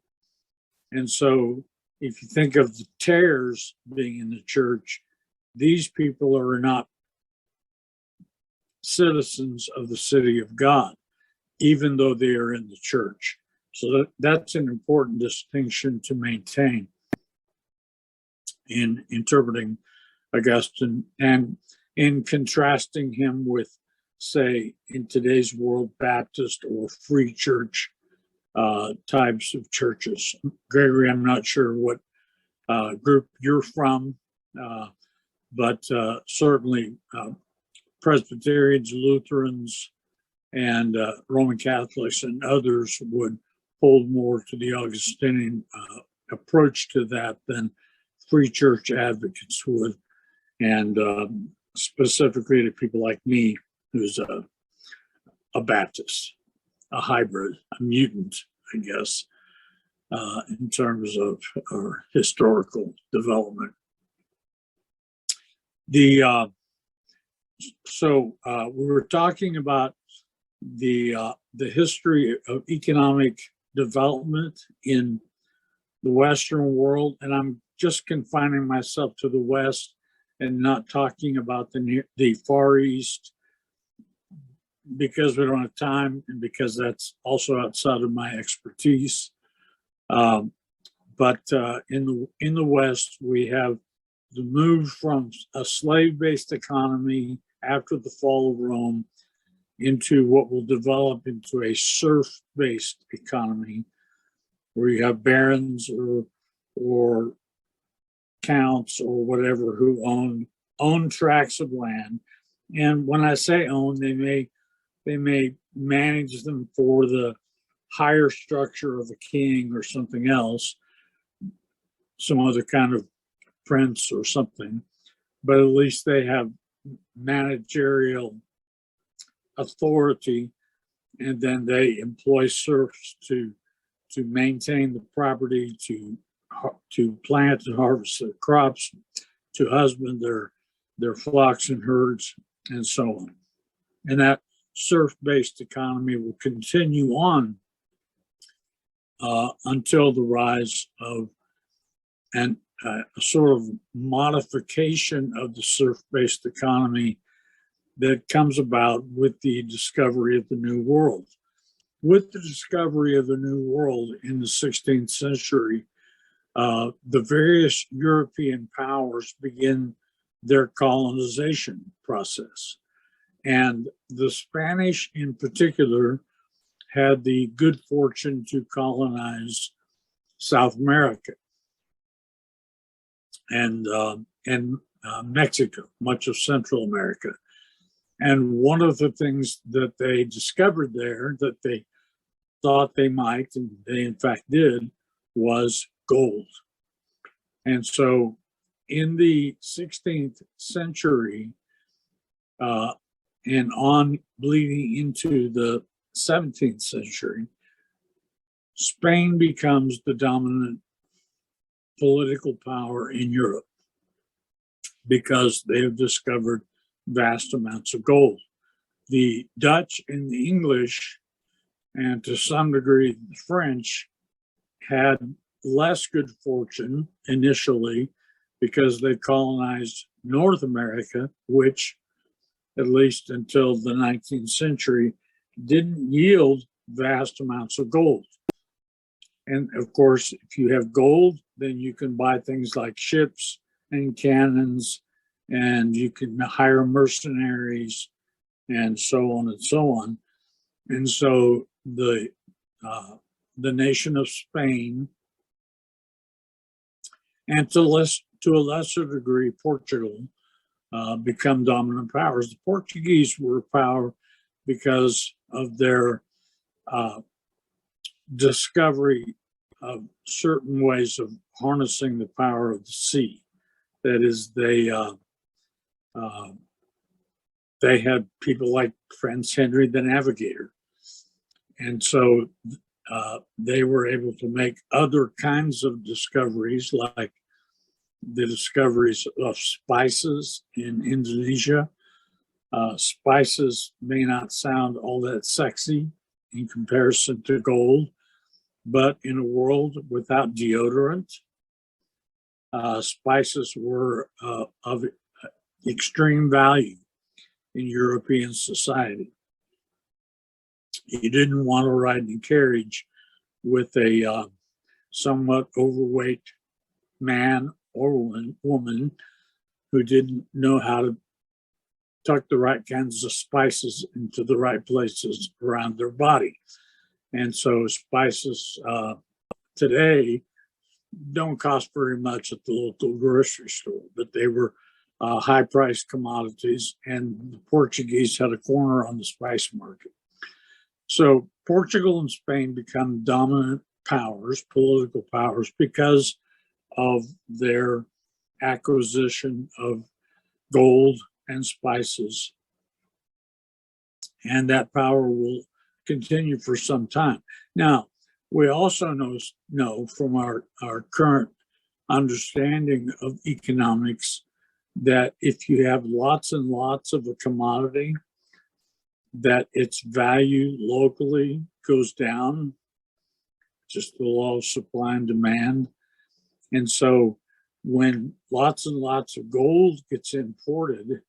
And so if you think of the tares being in the church, these people are not citizens of the city of God, even though they are in the church. So that's an important distinction to maintain in interpreting Augustine and in contrasting him with, say, in today's world, Baptist or Free Church types of churches. Gregory, I'm not sure what group you're from, but certainly Presbyterians, Lutherans, and Roman Catholics and others would hold more to the Augustinian approach to that than Free Church advocates would, and specifically to people like me, who's a Baptist, a hybrid, a mutant, I guess, in terms of our historical development. So we were talking about the history of economic development in the Western world, and I'm just confining myself to the West and not talking about the Far East, because we don't have time and because that's also outside of my expertise. But in the West, we have the move from a slave-based economy after the fall of Rome into what will develop into a serf-based economy, where you have barons or counts or whatever who own tracts of land. And when I say own, they may manage them for the higher structure of a king or something else, some other kind of prince or something, but at least they have managerial authority, and then they employ serfs to maintain the property, to plant and harvest their crops, to husband their flocks and herds, and so on. And that serf-based economy will continue on until the rise of a sort of modification of the serf-based economy that comes about with the discovery of the New World. With the discovery of the New World in the 16th century, the various European powers begin their colonization process. And the Spanish in particular had the good fortune to colonize South America and Mexico, much of Central America. And one of the things that they discovered there that they thought they might, and they in fact did, was gold. And so in the 16th century and on bleeding into the 17th century, Spain becomes the dominant political power in Europe because they have discovered vast amounts of gold. The Dutch and the English, and to some degree the French, had less good fortune initially because they colonized North America, which, at least until the 19th century, didn't yield vast amounts of gold. And of course, if you have gold, then you can buy things like ships and cannons, and you can hire mercenaries, and so on and so on. And so the nation of Spain, and to a lesser degree Portugal, become dominant powers. The Portuguese were a power because of their discovery of certain ways of harnessing the power of the sea. That is, they had people like Prince Henry the Navigator. And so they were able to make other kinds of discoveries, like the discoveries of spices in Indonesia. Spices may not sound all that sexy in comparison to gold, but in a world without deodorant, spices were of extreme value in European society. You didn't want to ride in a carriage with a somewhat overweight man or woman who didn't know how to tuck the right kinds of spices into the right places around their body. And so spices today don't cost very much at the local grocery store, but they were high-priced commodities, and the Portuguese had a corner on the spice market. So Portugal and Spain become dominant powers, political powers, because of their acquisition of gold and spices. And that power will continue for some time. Now, we also know from our current understanding of economics that if you have lots and lots of a commodity, that its value locally goes down, just the law of supply and demand. And so when lots and lots of gold gets imported,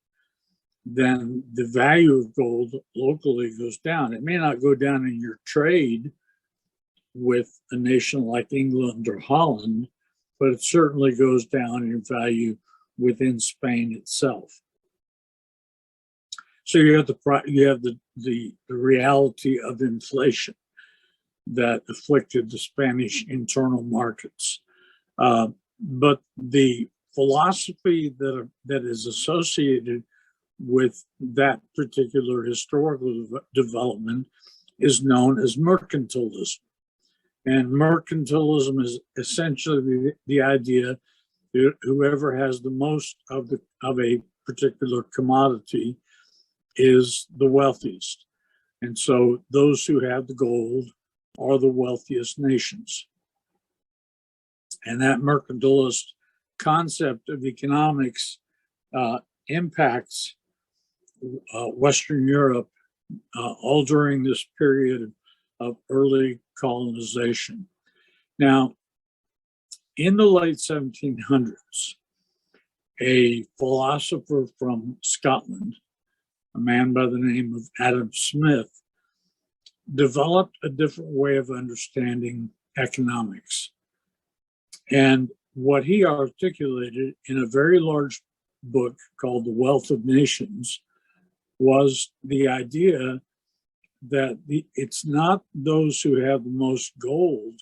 then the value of gold locally goes down. It may not go down in your trade with a nation like England or Holland, but it certainly goes down in value within Spain itself. So you have the reality of inflation that afflicted the Spanish internal markets. But the philosophy that is associated with that particular historical development is known as mercantilism. And mercantilism is essentially the idea that whoever has the most of a particular commodity is the wealthiest. And so those who have the gold are the wealthiest nations. And that mercantilist concept of economics impacts Western Europe all during this period of early colonization. Now, in the late 1700s, a philosopher from Scotland, a man by the name of Adam Smith, developed a different way of understanding economics. And what he articulated in a very large book called The Wealth of Nations was the idea that it's not those who have the most gold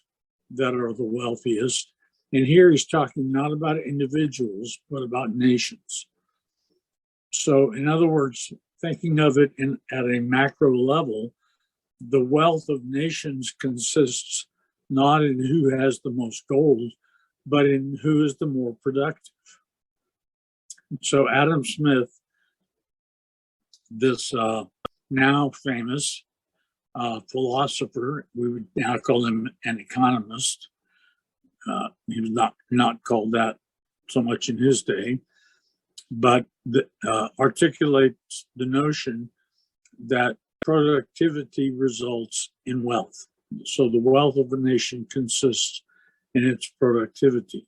that are the wealthiest. And here he's talking not about individuals, but about nations. So in other words, thinking of it at a macro level, the wealth of nations consists not in who has the most gold, but in who is the more productive. So Adam Smith, this now famous philosopher. We would now call him an economist. He was not called that so much in his day, but articulates the notion that productivity results in wealth. So the wealth of a nation consists in its productivity.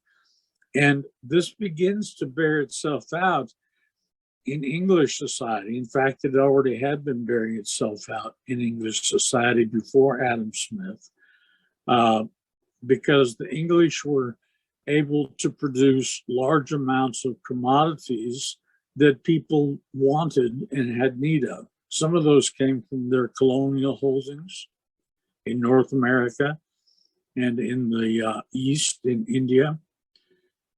And this begins to bear itself out in English society. In fact, it already had been bearing itself out in English society before Adam Smith, because the English were able to produce large amounts of commodities that people wanted and had need of. Some of those came from their colonial holdings in North America and in the East, in India,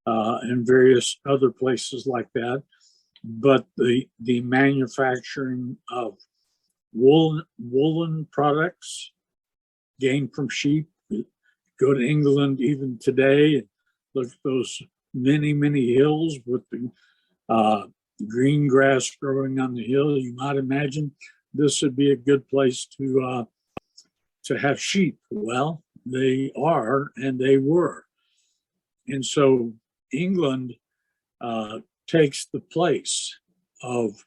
and various other places like that. But the manufacturing of woolen products gained from sheep. Go to England even today and look at those many, many hills with the green grass growing on the hill. You might imagine this would be a good place to have sheep. Well, they are, and they were. And so England takes the place of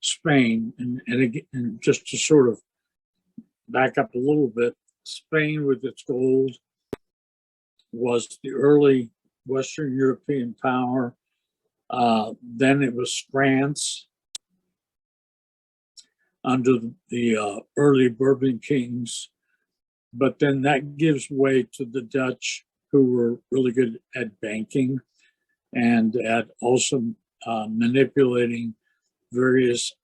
Spain. And just to sort of back up a little bit, Spain with its gold was the early Western European power. Then it was France under the early Bourbon kings. But then that gives way to the Dutch, who were really good at banking and at also manipulating various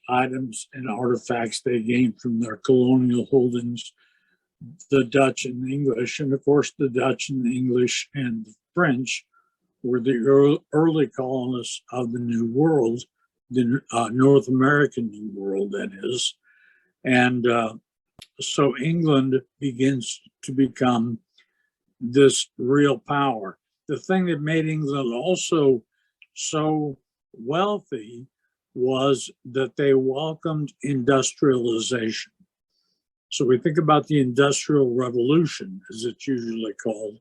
items and artifacts they gained from their colonial holdings, the Dutch and the English. And of course, the Dutch and the English and the French were the early colonists of the New World, the North American New World, that is. And so England begins to become this real power. The thing that made England also so wealthy was that they welcomed industrialization. So we think about the Industrial Revolution, as it's usually called.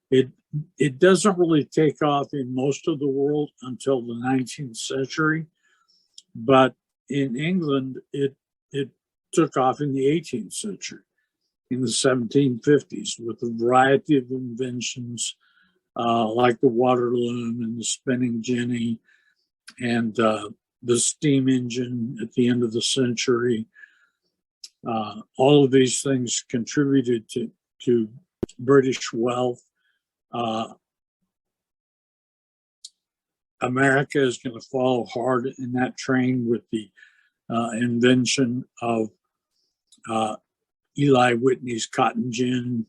It doesn't really take off in most of the world until the 19th century, but in England, it took off in the 18th century, in the 1750s, with a variety of inventions like the water loom and the spinning jenny and the steam engine at the end of the century. All of these things contributed to British wealth. America is going to follow hard in that train with the invention of Eli Whitney's cotton gin.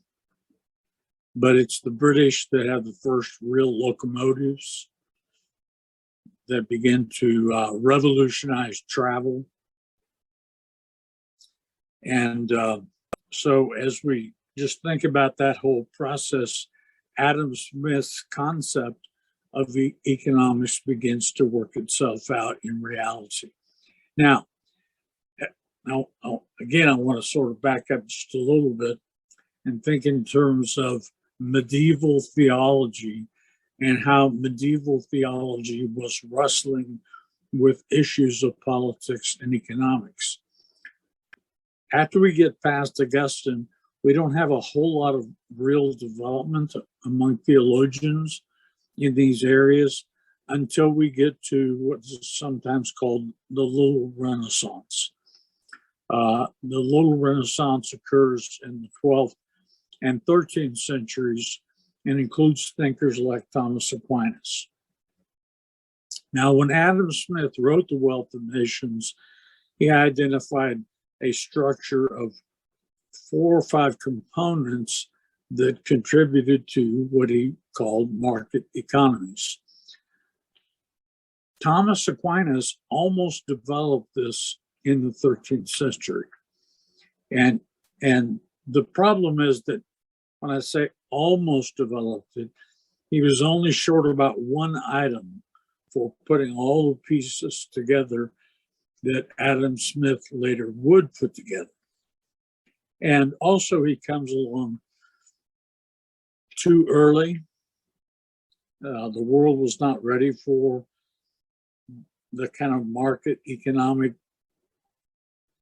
But it's the British that have the first real locomotives that begin to revolutionize travel. And so as we just think about that whole process, Adam Smith's concept of economics begins to work itself out in reality. Now, again, I want to sort of back up just a little bit and think in terms of medieval theology and how medieval theology was wrestling with issues of politics and economics. After we get past Augustine, we don't have a whole lot of real development among theologians in these areas until we get to what is sometimes called the Little Renaissance. The Little Renaissance occurs in the 12th and 13th centuries and includes thinkers like Thomas Aquinas. Now, when Adam Smith wrote The Wealth of Nations, he identified a structure of 4 or 5 components that contributed to what he called market economies. Thomas Aquinas almost developed this in the 13th century. And the problem is that when I say almost developed it, he was only short about one item for putting all the pieces together that Adam Smith later would put together. And also he comes along too early. The world was not ready for the kind of market economic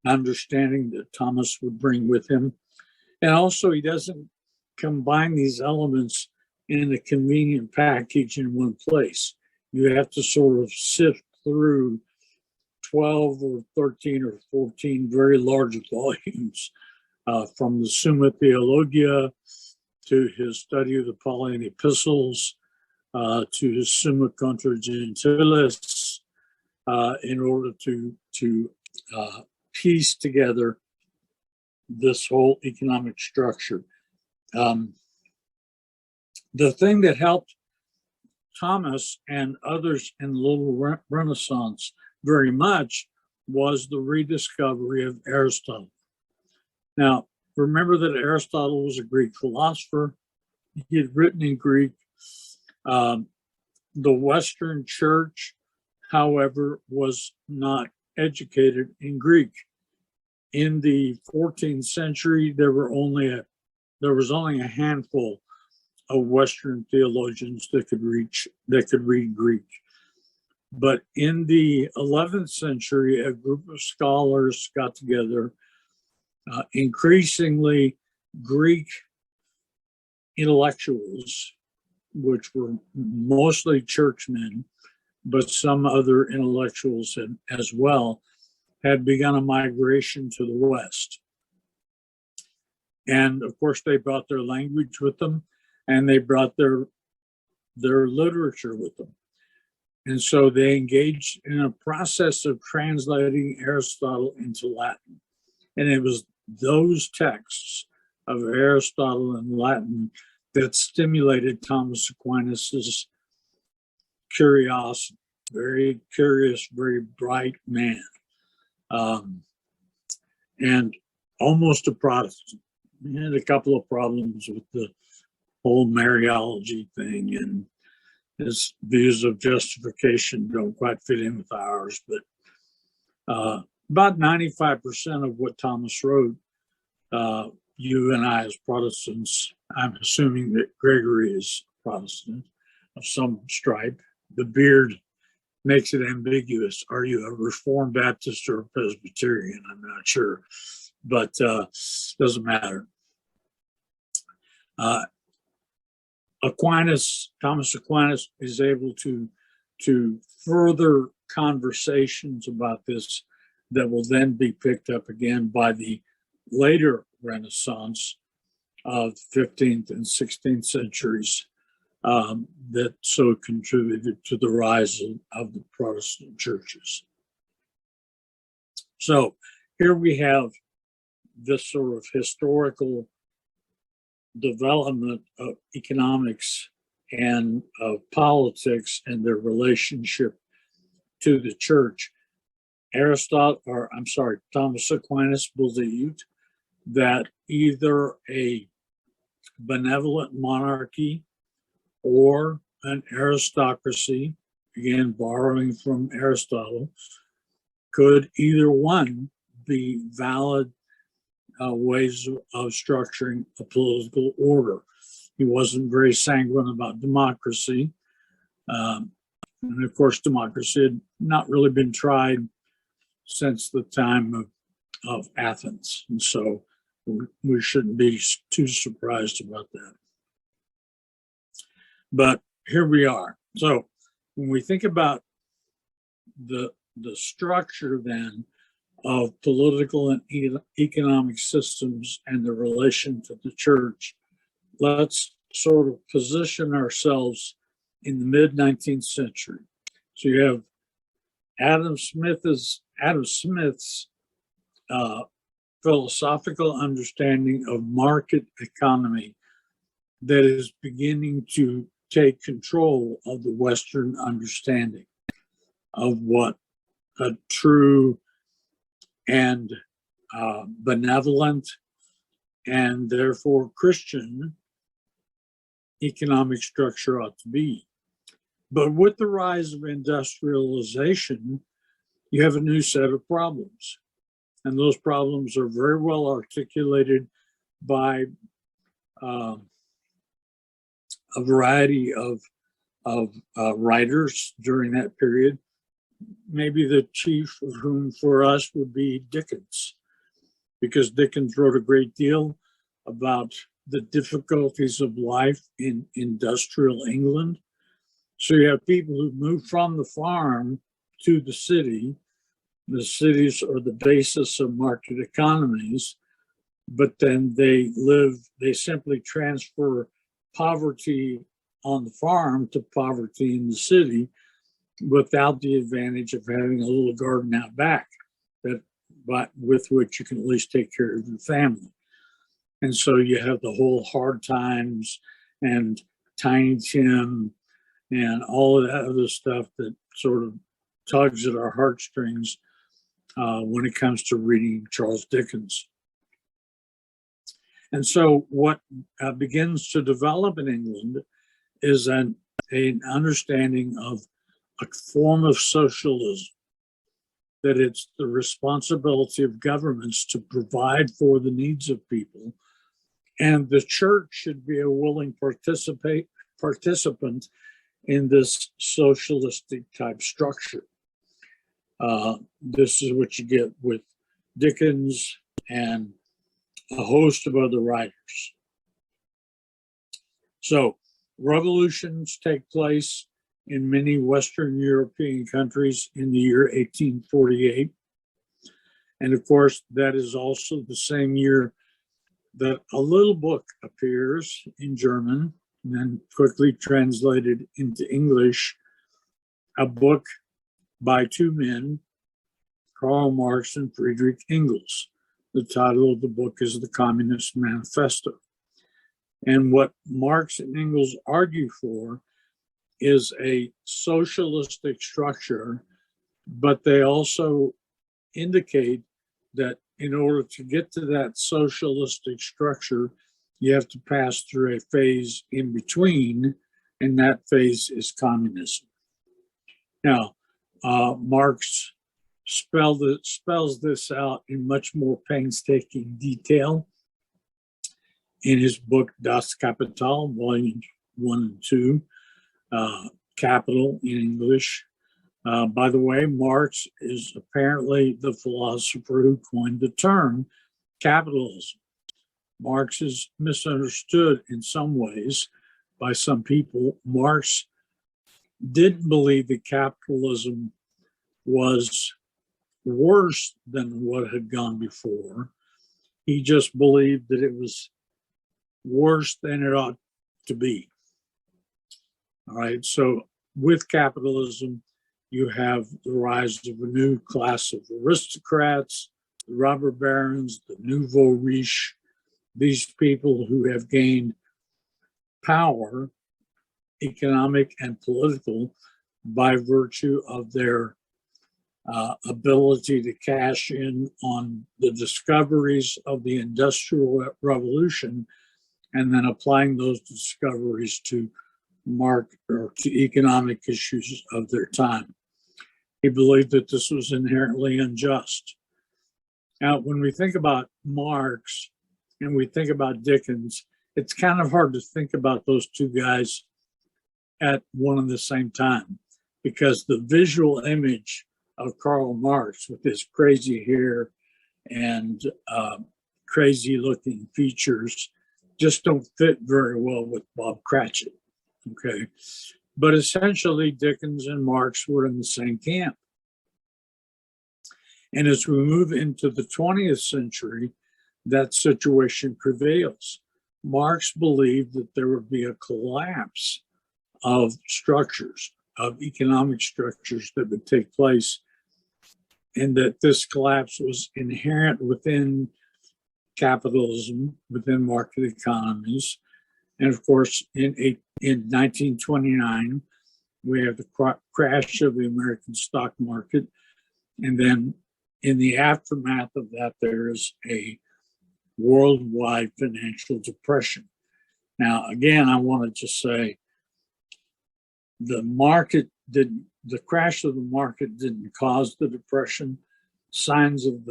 understanding that Thomas would bring with him. And also he doesn't combine these elements in a convenient package in one place. You have to sort of sift through 12 or 13 or 14 very large volumes, from the Summa Theologia to his study of the Pauline epistles, to his Summa Contra Gentiles, in order to piece together this whole economic structure. The thing that helped Thomas and others in the Little Renaissance very much was the rediscovery of Aristotle. Now, remember that Aristotle was a Greek philosopher. He had written in Greek. The Western Church, however, was not educated in Greek. In the 14th century, there was only a handful of Western theologians that could read Greek. But in the 11th century, a group of scholars got together, increasingly Greek intellectuals, which were mostly churchmen, but some other intellectuals as well, had begun a migration to the West. And of course, they brought their language with them, and they brought their literature with them. And so they engaged in a process of translating Aristotle into Latin. And it was those texts of Aristotle in Latin that stimulated Thomas Aquinas's curiosity. Very curious, very bright man. And almost a Protestant. He had a couple of problems with the whole Mariology thing, and his views of justification don't quite fit in with ours, but about 95% of what Thomas wrote, you and I as Protestants, I'm assuming that Gregory is Protestant of some stripe. The beard makes it ambiguous. Are you a Reformed Baptist or a Presbyterian? I'm not sure, but doesn't matter. Thomas Aquinas is able to further conversations about this that will then be picked up again by the later Renaissance of the 15th and 16th centuries, that so contributed to the rise of the Protestant churches. So here we have this sort of historical development of economics and of politics and their relationship to the church. Thomas Aquinas believed that either a benevolent monarchy or an aristocracy, again borrowing from Aristotle, could either one be valid ways of structuring a political order. He wasn't very sanguine about democracy. And of course, democracy had not really been tried since the time of Athens. And so we shouldn't be too surprised about that. But here we are. So when we think about the structure then of political and economic systems and the relation to the church, let's sort of position ourselves in the mid-19th century. So you have Adam Smith's philosophical understanding of market economy that is beginning to take control of the Western understanding of what a true and benevolent and therefore Christian economic structure ought to be. But with the rise of industrialization, you have a new set of problems. And those problems are very well articulated by a variety of writers during that period. Maybe the chief of whom for us would be Dickens, because Dickens wrote a great deal about the difficulties of life in industrial England. So you have people who move from the farm to the city. The cities are the basis of market economies, but then they simply transfer poverty on the farm to poverty in the city without the advantage of having a little garden out back with which you can at least take care of your family. And so you have the whole Hard Times and Tiny Tim and all of that other stuff that sort of tugs at our heartstrings when it comes to reading Charles Dickens. And so what begins to develop in England is an understanding of a form of socialism, that it's the responsibility of governments to provide for the needs of people, and the church should be a willing participant in this socialistic type structure. This is what you get with Dickens and a host of other writers. So revolutions take place in many Western European countries in the year 1848. And of course, that is also the same year that a little book appears in German and then quickly translated into English, a book by two men, Karl Marx and Friedrich Engels. The title of the book is The Communist Manifesto. And what Marx and Engels argue for is a socialistic structure, but they also indicate that in order to get to that socialistic structure, you have to pass through a phase in between, and that phase is communism. Now, Marx spells this out in much more painstaking detail in his book Das Kapital, volumes 1 and 2, Capital in English. By the way, Marx is apparently the philosopher who coined the term capitalism. Marx is misunderstood in some ways by some people. Marx didn't believe that capitalism was worse than what had gone before. He just believed that it was worse than it ought to be. All right, so with capitalism, you have the rise of a new class of aristocrats, the robber barons, the nouveau riche, these people who have gained power, economic and political, by virtue of their ability to cash in on the discoveries of the Industrial Revolution and then applying those discoveries to market or to economic issues of their time. He believed that this was inherently unjust. Now, when we think about Marx and we think about Dickens, it's kind of hard to think about those two guys at one and the same time, because the visual image of Karl Marx with his crazy hair and crazy looking features just don't fit very well with Bob Cratchit. Okay. But essentially, Dickens and Marx were in the same camp. And as we move into the 20th century, that situation prevails. Marx believed that there would be a collapse of structures, of economic structures that would take place, and that this collapse was inherent within capitalism, within market economies. And of course, in 1929, we have the crash of the American stock market. And then in the aftermath of that, there is a worldwide financial depression. Now, again, I want to just say the crash of the market didn't cause the depression. Signs of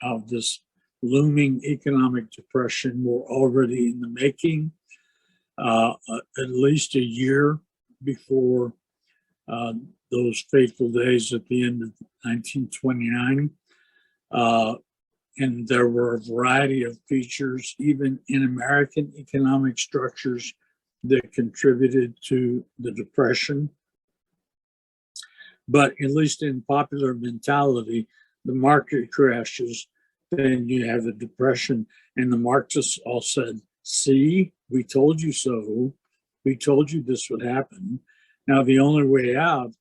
of this looming economic depression were already in the making. At least a year before those fateful days at the end of 1929. And there were a variety of features, even in American economic structures, that contributed to the Depression. But at least in popular mentality, the market crashes, then you have the Depression, and the Marxists all said, see, we told you so. We told you this would happen. Now, the only way out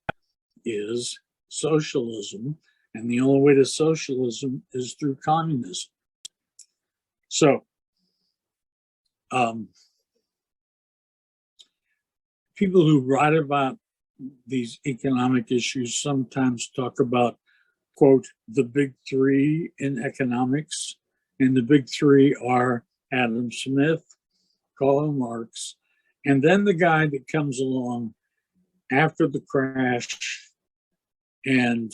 is socialism, and the only way to socialism is through communism. So, people who write about these economic issues sometimes talk about, quote, the big three in economics. And the big three are Adam Smith, Karl Marx, and then the guy that comes along after the crash and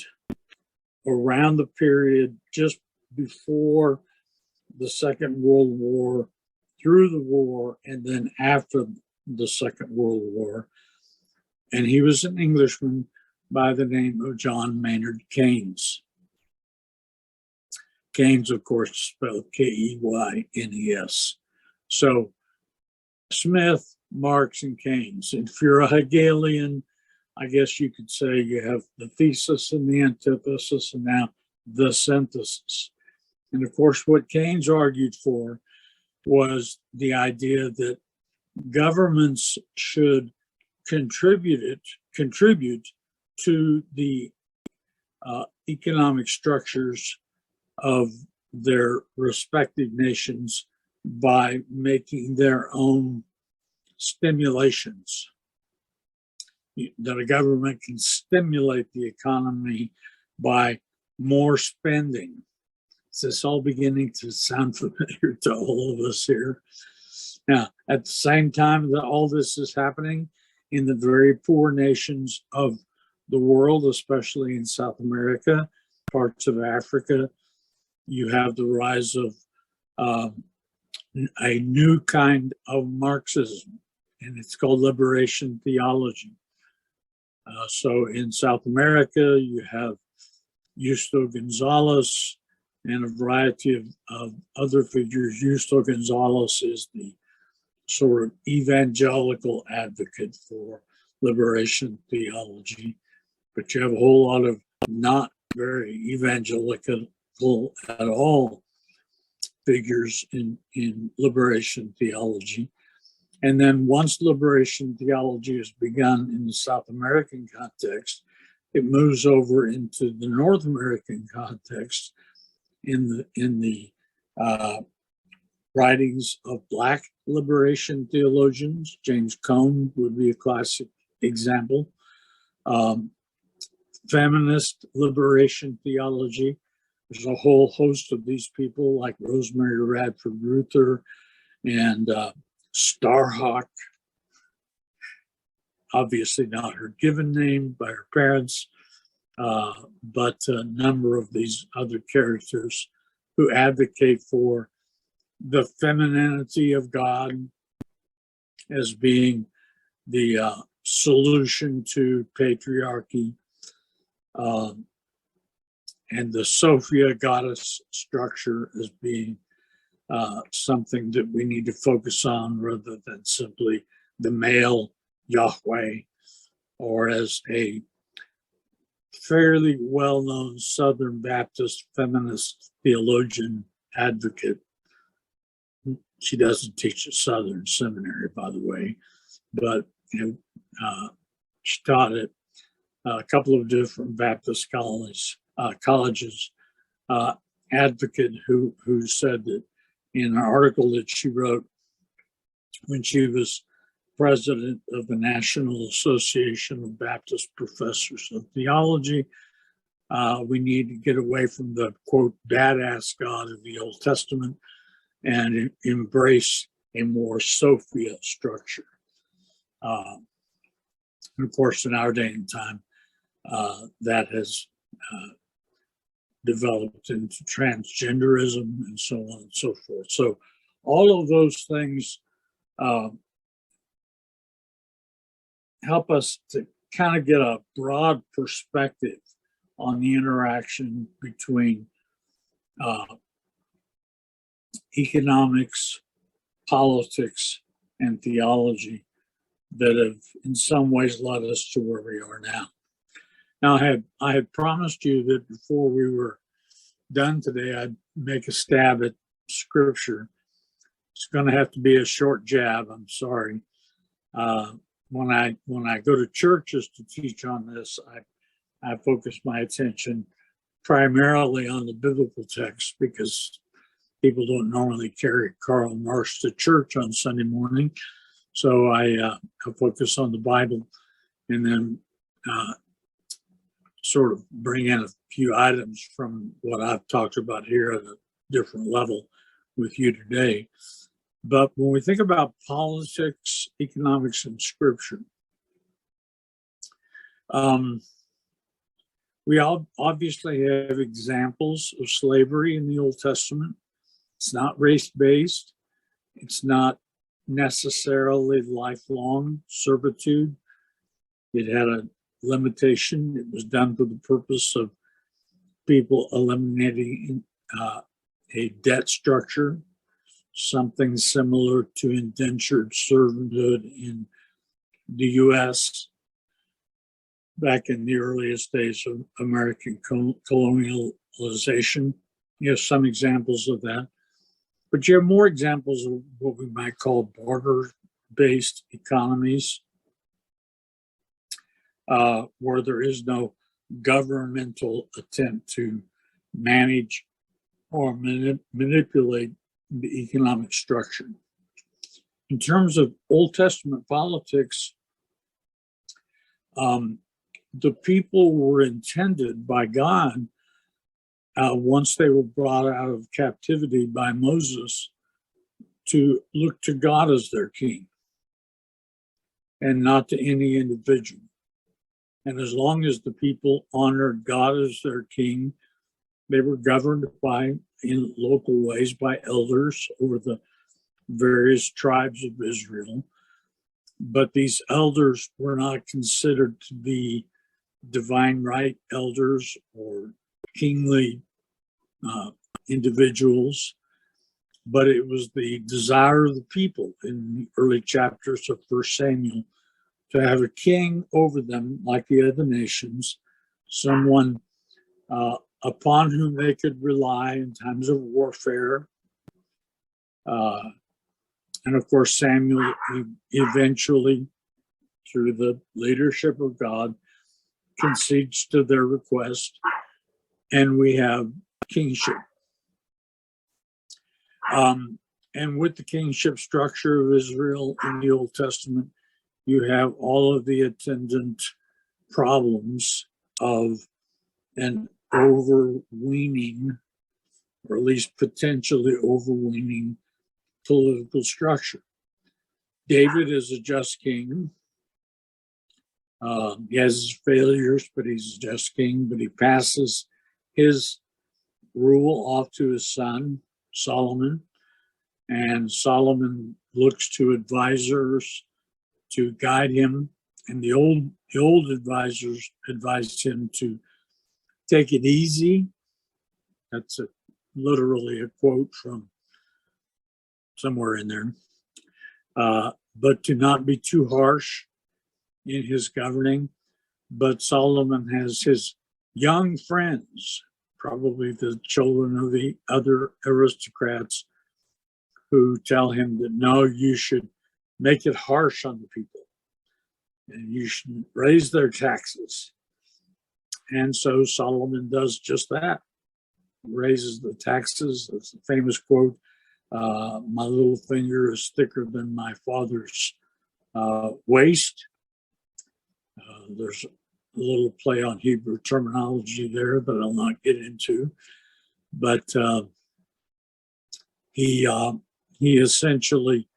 around the period just before the Second World War, through the war, and then after the Second World War. And he was an Englishman by the name of John Maynard Keynes. Keynes, of course, spelled Keynes. So Smith, Marx, and Keynes. And if you're a Hegelian, I guess you could say you have the thesis and the antithesis, and now the synthesis. And of course, what Keynes argued for was the idea that governments should contribute to the economic structures of their respective nations by making their own stimulations. That a government can stimulate the economy by more spending. Is this all beginning to sound familiar to all of us here? Now, at the same time that all this is happening in the very poor nations of the world, especially in South America, parts of Africa, you have the rise of a new kind of Marxism, and it's called liberation theology. So in South America, you have Justo Gonzalez and a variety of other figures. Justo Gonzalez is the sort of evangelical advocate for liberation theology, but you have a whole lot of not very evangelical at all figures in liberation theology. And then once liberation theology is begun in the South American context, it moves over into the North American context in the writings of Black liberation theologians. James Cone would be a classic example. Feminist liberation theology. There's a whole host of these people like Rosemary Radford Ruther and Starhawk, obviously not her given name by her parents, but a number of these other characters who advocate for the femininity of God as being the solution to patriarchy, and the Sophia goddess structure as being something that we need to focus on rather than simply the male Yahweh, or as a fairly well-known Southern Baptist feminist theologian advocate. She doesn't teach at Southern Seminary, by the way, but she taught at a couple of different Baptist colleges. Advocate who said that in an article that she wrote when she was president of the National Association of Baptist Professors of Theology, we need to get away from the, quote, badass God of the Old Testament and embrace a more Sophia structure. And of course, in our day and time, that has developed into transgenderism and so on and so forth. So all of those things help us to kind of get a broad perspective on the interaction between economics, politics, and theology that have in some ways led us to where we are now. Now, I had promised you that before we were done today, I'd make a stab at scripture. It's going to have to be a short jab. I'm sorry. When I go to churches to teach on this, I focus my attention primarily on the biblical text because people don't normally carry Karl Marx to church on Sunday morning. So I focus on the Bible and then sort of bring in a few items from what I've talked about here at a different level with you today. But when we think about politics, economics, and scripture, we all obviously have examples of slavery in the Old Testament. It's not race-based. It's not necessarily lifelong servitude. It had a limitation. It was done for the purpose of people eliminating a debt structure, something similar to indentured servanthood in the U.S. back in the earliest days of American colonialization. You have some examples of that, but you have more examples of what we might call barter-based economies, where there is no governmental attempt to manage or manipulate the economic structure. In terms of Old Testament politics, the people were intended by God, once they were brought out of captivity by Moses, to look to God as their king and not to any individual. And as long as the people honored God as their king, they were governed in local ways by elders over the various tribes of Israel. But these elders were not considered to be divine right elders or kingly individuals, but it was the desire of the people in the early chapters of 1 Samuel to have a king over them like the other nations, someone upon whom they could rely in times of warfare. And of course, Samuel eventually, through the leadership of God, concedes to their request, and we have kingship. And with the kingship structure of Israel in the Old Testament, you have all of the attendant problems of an overweening, or at least potentially overweening, political structure. David is a just king. He has his failures, but he's a just king. But he passes his rule off to his son, Solomon. And Solomon looks to advisors to guide him. And the old advisors advised him to take it easy. That's literally a quote from somewhere in there. But to not be too harsh in his governing. But Solomon has his young friends, probably the children of the other aristocrats, who tell him that no, you should make it harsh on the people and you should raise their taxes. And so Solomon does just that, raises the taxes. That's the famous quote, my little finger is thicker than my father's waist. There's a little play on Hebrew terminology there that I'll not get into, but he essentially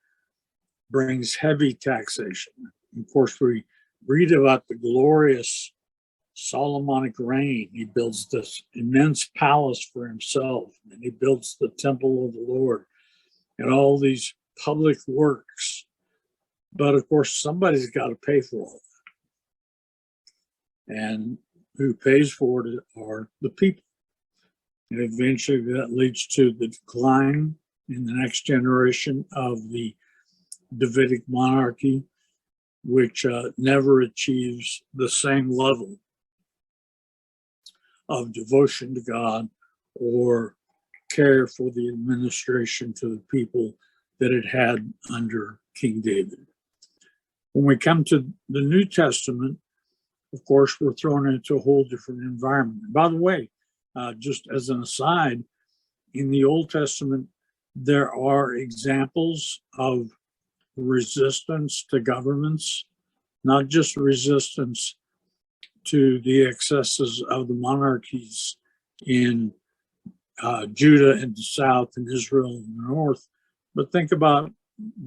brings heavy taxation. Of course, we read about the glorious Solomonic reign. He builds this immense palace for himself, and he builds the temple of the Lord and all these public works. But of course, somebody's got to pay for all that. And who pays for it are the people. And eventually that leads to the decline in the next generation of the Davidic monarchy, which never achieves the same level of devotion to God or care for the administration to the people that it had under King David. When we come to the New Testament, of course, we're thrown into a whole different environment. By the way, just as an aside, in the Old Testament, there are examples of resistance to governments, not just resistance to the excesses of the monarchies in Judah in the south and Israel in the north, but think about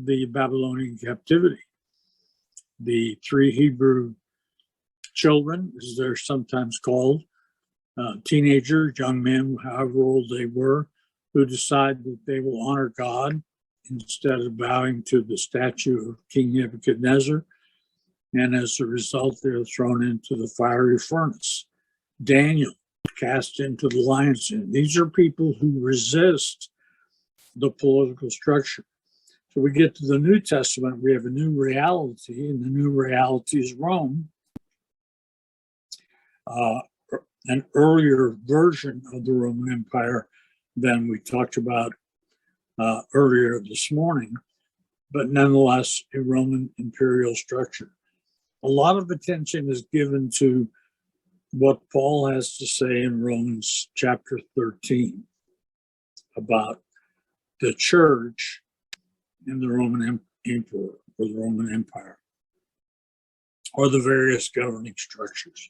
the Babylonian captivity. The 3 Hebrew children, as they're sometimes called, teenagers, young men, however old they were, who decide that they will honor God instead of bowing to the statue of King Nebuchadnezzar. And as a result, they're thrown into the fiery furnace. Daniel cast into the lion's den. These are people who resist the political structure. So we get to the New Testament, we have a new reality, and the new reality is Rome, an earlier version of the Roman Empire than we talked about earlier this morning, but nonetheless a Roman imperial structure. A lot of attention is given to what Paul has to say in Romans chapter 13 about the church and the Roman emperor or the Roman Empire or the various governing structures.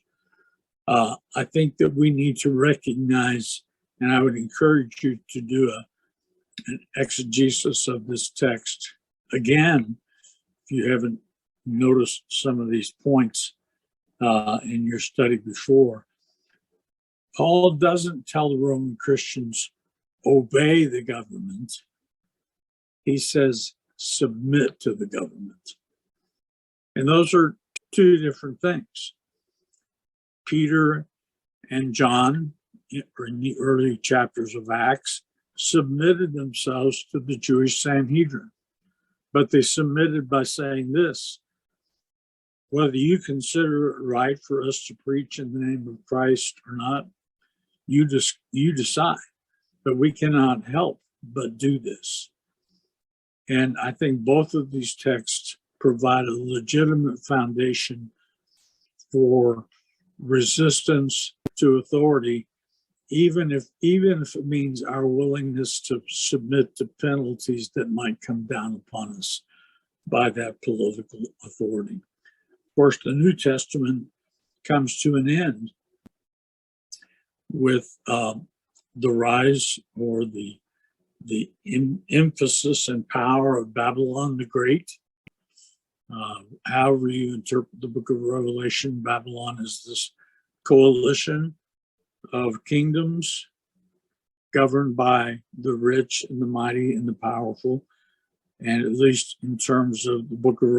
I think that we need to recognize, and I would encourage you to do an exegesis of this text again, if you haven't noticed some of these points in your study before. Paul doesn't tell the Roman Christians, obey the government. He says, submit to the government. And those are two different things. Peter and John, in the early chapters of Acts, submitted themselves to the Jewish Sanhedrin. But they submitted by saying this: whether you consider it right for us to preach in the name of Christ or not, you decide. But we cannot help but do this. And I think both of these texts provide a legitimate foundation for resistance to authority, even if it means our willingness to submit to penalties that might come down upon us by that political authority. Of course, the New Testament comes to an end with the rise or the emphasis and power of Babylon the Great. However you interpret the book of Revelation, Babylon is this coalition of kingdoms governed by the rich and the mighty and the powerful, and at least in terms of the book of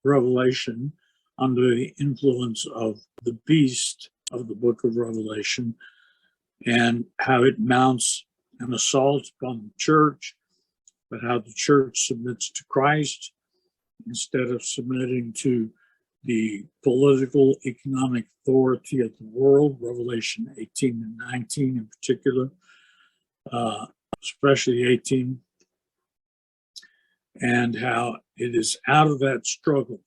Revelation, under the influence of the beast of the book of Revelation, and how it mounts an assault upon the church, but how the church submits to Christ instead of submitting to the political, economic authority of the world, Revelation 18 and 19 in particular, especially 18, and how it is out of that struggle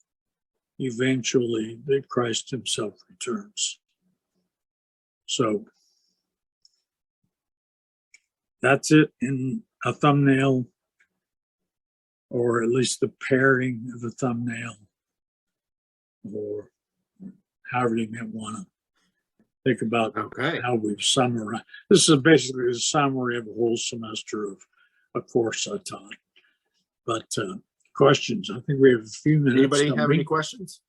eventually that Christ himself returns. So that's it in a thumbnail, or at least the pairing of a thumbnail, or however you might want to think about how we've summarized. This is basically a summary of a whole semester of a course I taught. But questions? I think we have a few minutes. Anybody have any questions?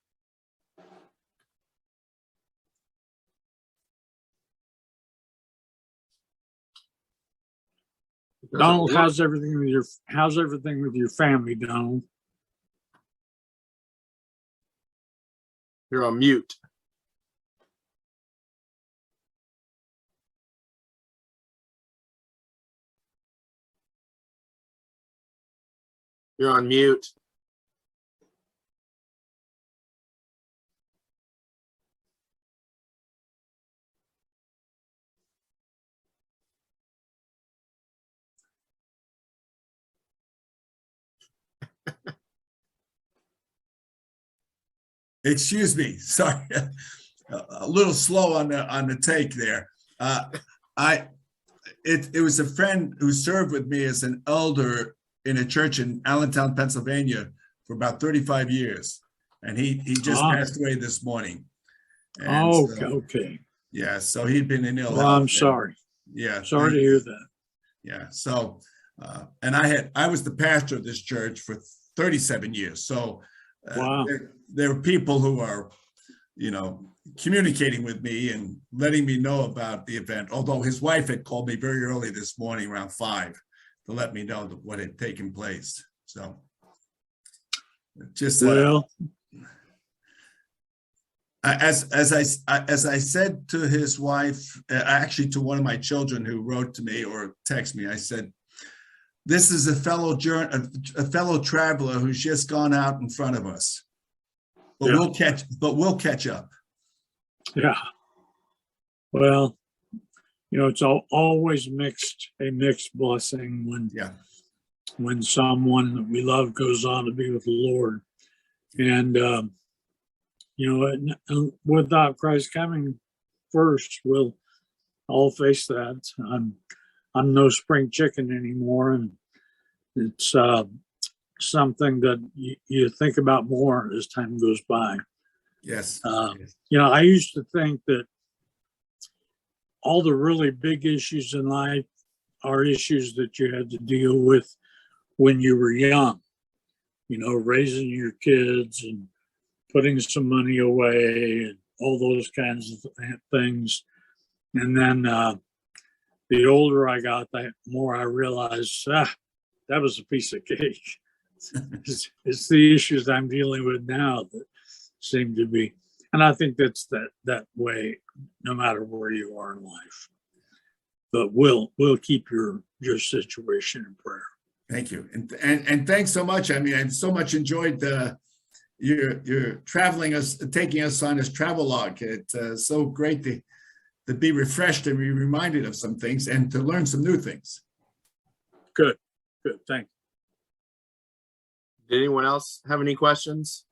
Donald, how's everything with your family, Donald? You're on mute. You're on mute. Excuse me, sorry, a little slow on the take there. It was a friend who served with me as an elder in a church in Allentown, Pennsylvania, for about 35 years, and he just passed away this morning. And okay. Yeah, so he'd been in ill Well, health. I'm sorry. Yeah, sorry to hear that. Yeah, so and I was the pastor of this church for 37 years. So wow. There are people who are, communicating with me and letting me know about the event. Although his wife had called me very early this morning around 5 to let me know what had taken place. So just as I said to his wife, actually to one of my children who wrote to me or texted me, I said, this is a fellow traveler who's just gone out in front of us. But we'll catch up. Yeah. Well, it's always a mixed blessing when someone that we love goes on to be with the Lord. And without Christ coming first, we'll all face that. I'm no spring chicken anymore, and it's something that you think about more as time goes by. Yes. I used to think that all the really big issues in life are issues that you had to deal with when you were young, raising your kids and putting some money away and all those kinds of things. And then the older I got, the more I realized that was a piece of cake. It's the issues I'm dealing with now that seem to be, and I think that's that way no matter where you are in life. But we'll keep your situation in prayer. Thank you, and thanks so much. I mean, I've so much enjoyed your taking us on this travel log. It's so great to be refreshed and be reminded of some things and to learn some new things. Good, thank you. Did anyone else have any questions?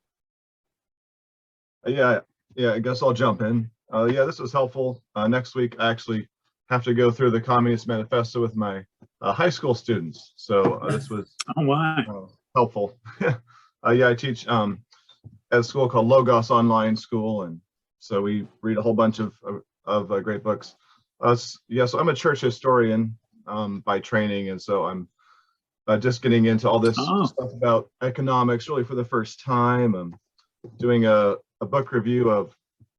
Yeah, I guess I'll jump in. This was helpful. Next week, I actually have to go through the Communist Manifesto with my high school students. So this was helpful. I teach at a school called Logos Online School, and so we read a whole bunch of great books. So I'm a church historian by training, and so I'm just getting into all this stuff about economics really for the first time. I'm doing a book review of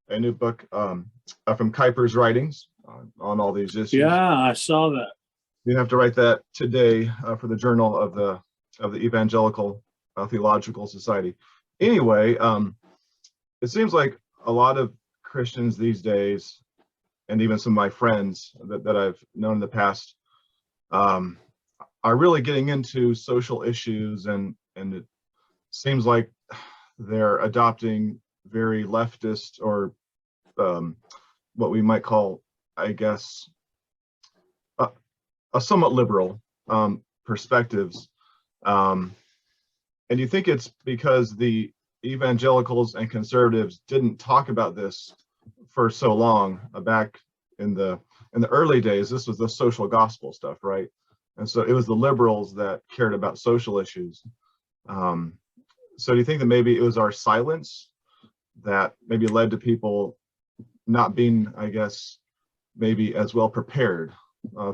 a new book from Kuyper's writings on all these issues. Yeah, I saw that. You have to write that today for the Journal of the Evangelical Theological Society. Anyway, it seems like a lot of Christians these days, and even some of my friends that I've known in the past, are really getting into social issues, and it seems like they're adopting very leftist or what we might call, I guess, a somewhat liberal perspectives. And you think it's because the evangelicals and conservatives didn't talk about this for so long. Back in the early days, this was the social gospel stuff, right? And so it was the liberals that cared about social issues. So do you think that maybe it was our silence that maybe led to people not being, I guess, maybe as well prepared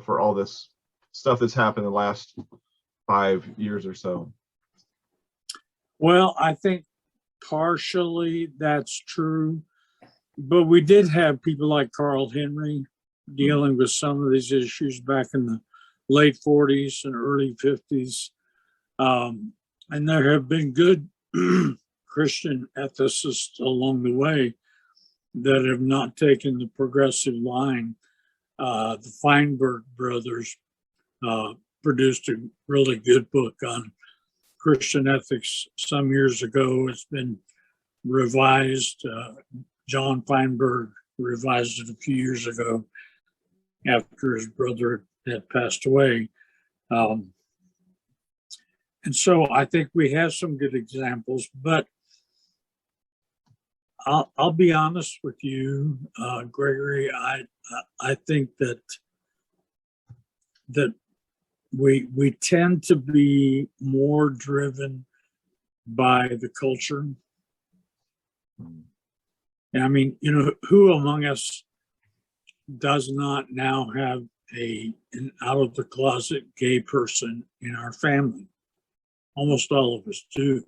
for all this stuff that's happened in the last 5 years or so? Well, I think partially that's true, but we did have people like Carl Henry dealing with some of these issues back in the late 40s and early 50s. And there have been good Christian ethicists along the way that have not taken the progressive line. The Feinberg brothers produced a really good book on Christian ethics some years ago. It's been revised. John Feinberg revised it a few years ago after his brother had passed away. And so I think we have some good examples, but I'll be honest with you, Gregory. I think that we tend to be more driven by the culture. I mean, you know, who among us does not now have an out of the closet gay person in our family? Almost all of us do.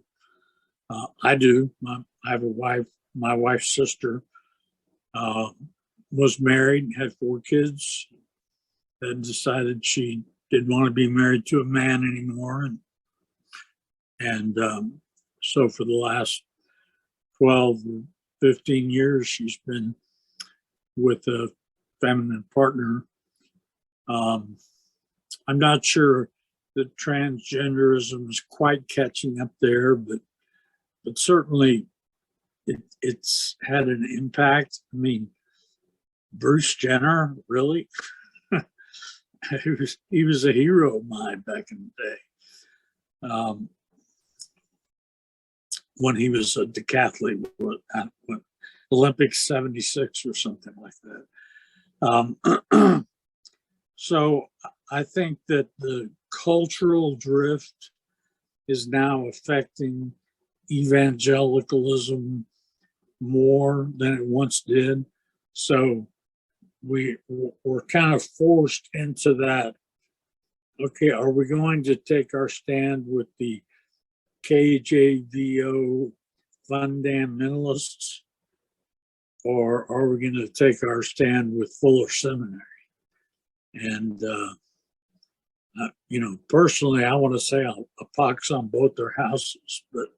I do. I have a wife. My wife's sister was married, had 4 kids, and decided she didn't want to be married to a man anymore. And so for the last 12 or 15 years, she's been with a feminine partner. I'm not sure that transgenderism is quite catching up there, but certainly it's had an impact. I mean, Bruce Jenner, really? he was a hero of mine back in the day. When he was a decathlete, Olympics 76 or something like that. So I think that the cultural drift is now affecting evangelicalism more than it once did. So we're kind of forced into that. Okay, are we going to take our stand with the KJVO fundamentalists, or are we going to take our stand with Fuller Seminary? And you know, personally, I want to say a pox on both their houses, but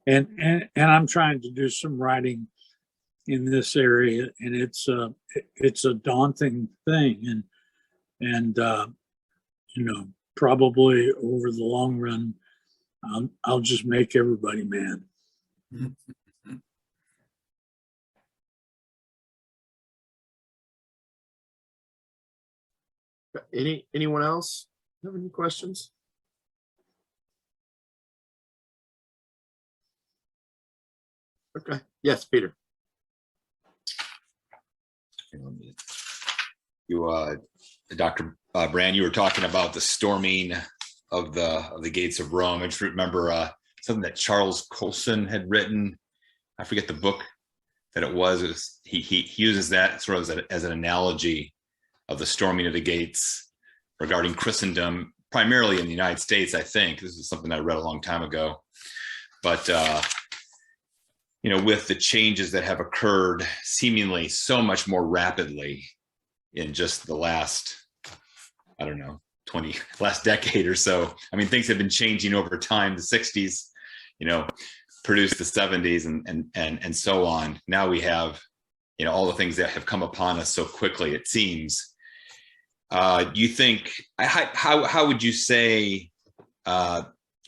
and I'm trying to do some writing in this area, and it's a daunting thing, and you know, probably over the long run, I'll just make everybody mad. Anyone else have any questions? Okay. Yes, Peter. You, Dr. Brand, you were talking about the storming of the gates of Rome. I just remember something that Charles Colson had written. I forget the book that it was. He uses that sort of as an analogy of the storming of the gates regarding Christendom, primarily in the United States, I think. This is something I read a long time ago. But you know, with the changes that have occurred seemingly so much more rapidly in just the last, I don't know, last decade or so. I mean, things have been changing over time. The 60s, you know, produced the 70s and so on. Now we have, you know, all the things that have come upon us so quickly, it seems. You think, how would you say,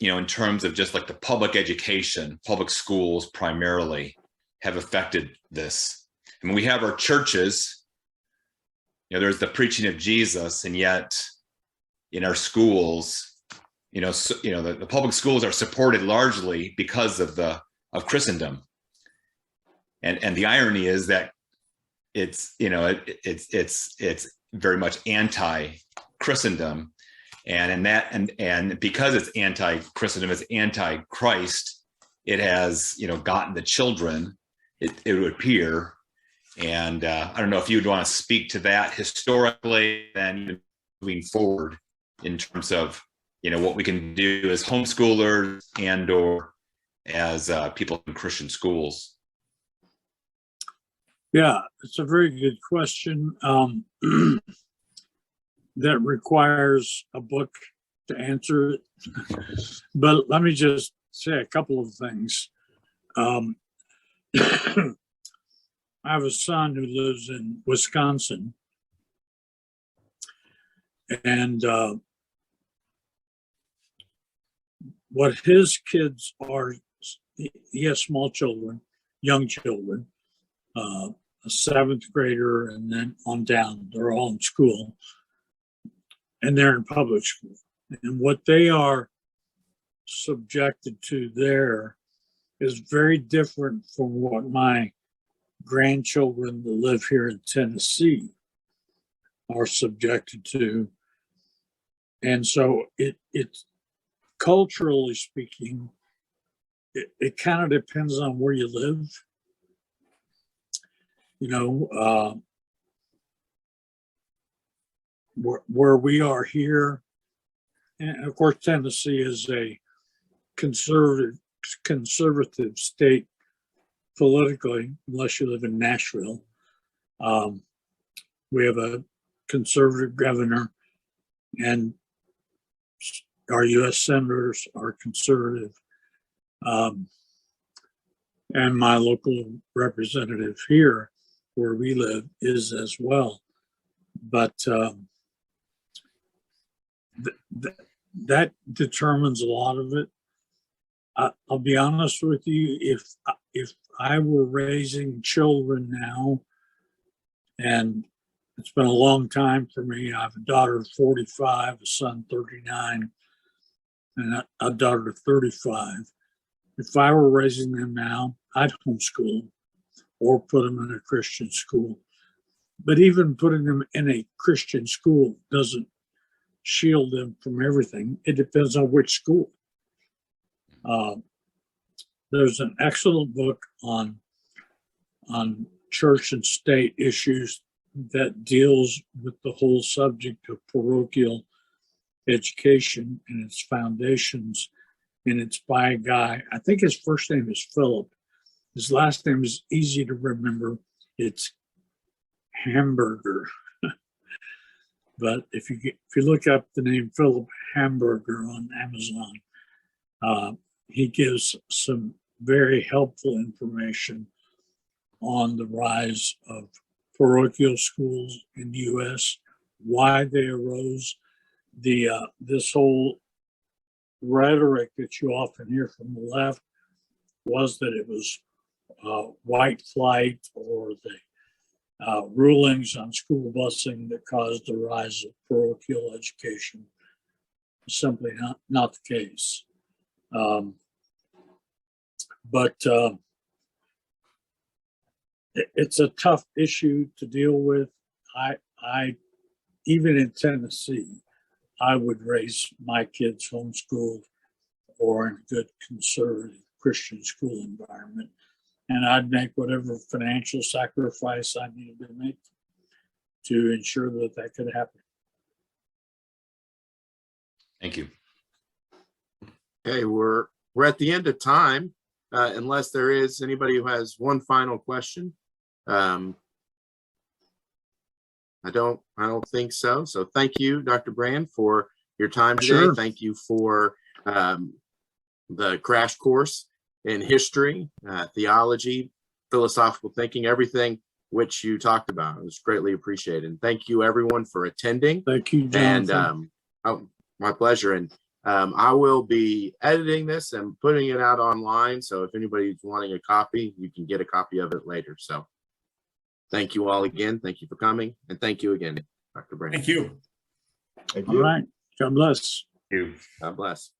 you know, in terms of just like the public education, public schools primarily have affected this? I mean, we have our churches, you know, there's the preaching of Jesus, and yet in our schools, you know, the public schools are supported largely because of Christendom. And the irony is that it's, you know, it's very much anti-Christendom. And because it's anti-Christendom, it's anti-Christ, it has, you know, gotten the children, it would appear. And I don't know if you would want to speak to that historically and even moving forward in terms of, you know, what we can do as homeschoolers and or as people in Christian schools. Yeah, it's a very good question. that requires a book to answer it. But let me just say a couple of things. I have a son who lives in Wisconsin, and what his kids are, he has small children, young children, a seventh grader, and then on down. They're all in school, and they're in public school. And what they are subjected to there is very different from what my grandchildren that live here in Tennessee are subjected to. And so it's culturally speaking, it kind of depends on where you live. You know, where we are here, and of course Tennessee is a conservative state politically, unless you live in Nashville. We have a conservative governor, and our U.S. senators are conservative. And my local representative here, where we live, is as well. But that determines a lot of it. I'll be honest with you, if I were raising children now, and it's been a long time for me, I have a daughter of 45, a son 39, and a daughter of 35. If I were raising them now, I'd homeschool them or put them in a Christian school. But even putting them in a Christian school doesn't shield them from everything. It depends on which school. There's an excellent book on church and state issues that deals with the whole subject of parochial education and its foundations. And it's by a guy, I think his first name is Philip. His last name is easy to remember. It's Hamburger. But if you look up the name Philip Hamburger on Amazon, he gives some very helpful information on the rise of parochial schools in the U.S., why they arose, this whole rhetoric that you often hear from the left was that it was white flight or the rulings on school busing that caused the rise of parochial education. Simply not the case. But it's a tough issue to deal with. I even in Tennessee, I would raise my kids homeschooled or in a good conservative Christian school environment. And I'd make whatever financial sacrifice I needed to make to ensure that could happen. Thank you. Okay, we're at the end of time, unless there is anybody who has one final question. I don't think so. So thank you, Dr. Brand, for your time today. Sure. Thank you for the crash course in history, theology, philosophical thinking, everything which you talked about. It was greatly appreciated. And thank you everyone for attending. Thank you, Jonathan. And my pleasure. And I will be editing this and putting it out online. So if anybody's wanting a copy, you can get a copy of it later. So thank you all again. Thank you for coming. And thank you again, Dr. Brand. Thank you. Thank All you. right. God bless. Thank you. God bless.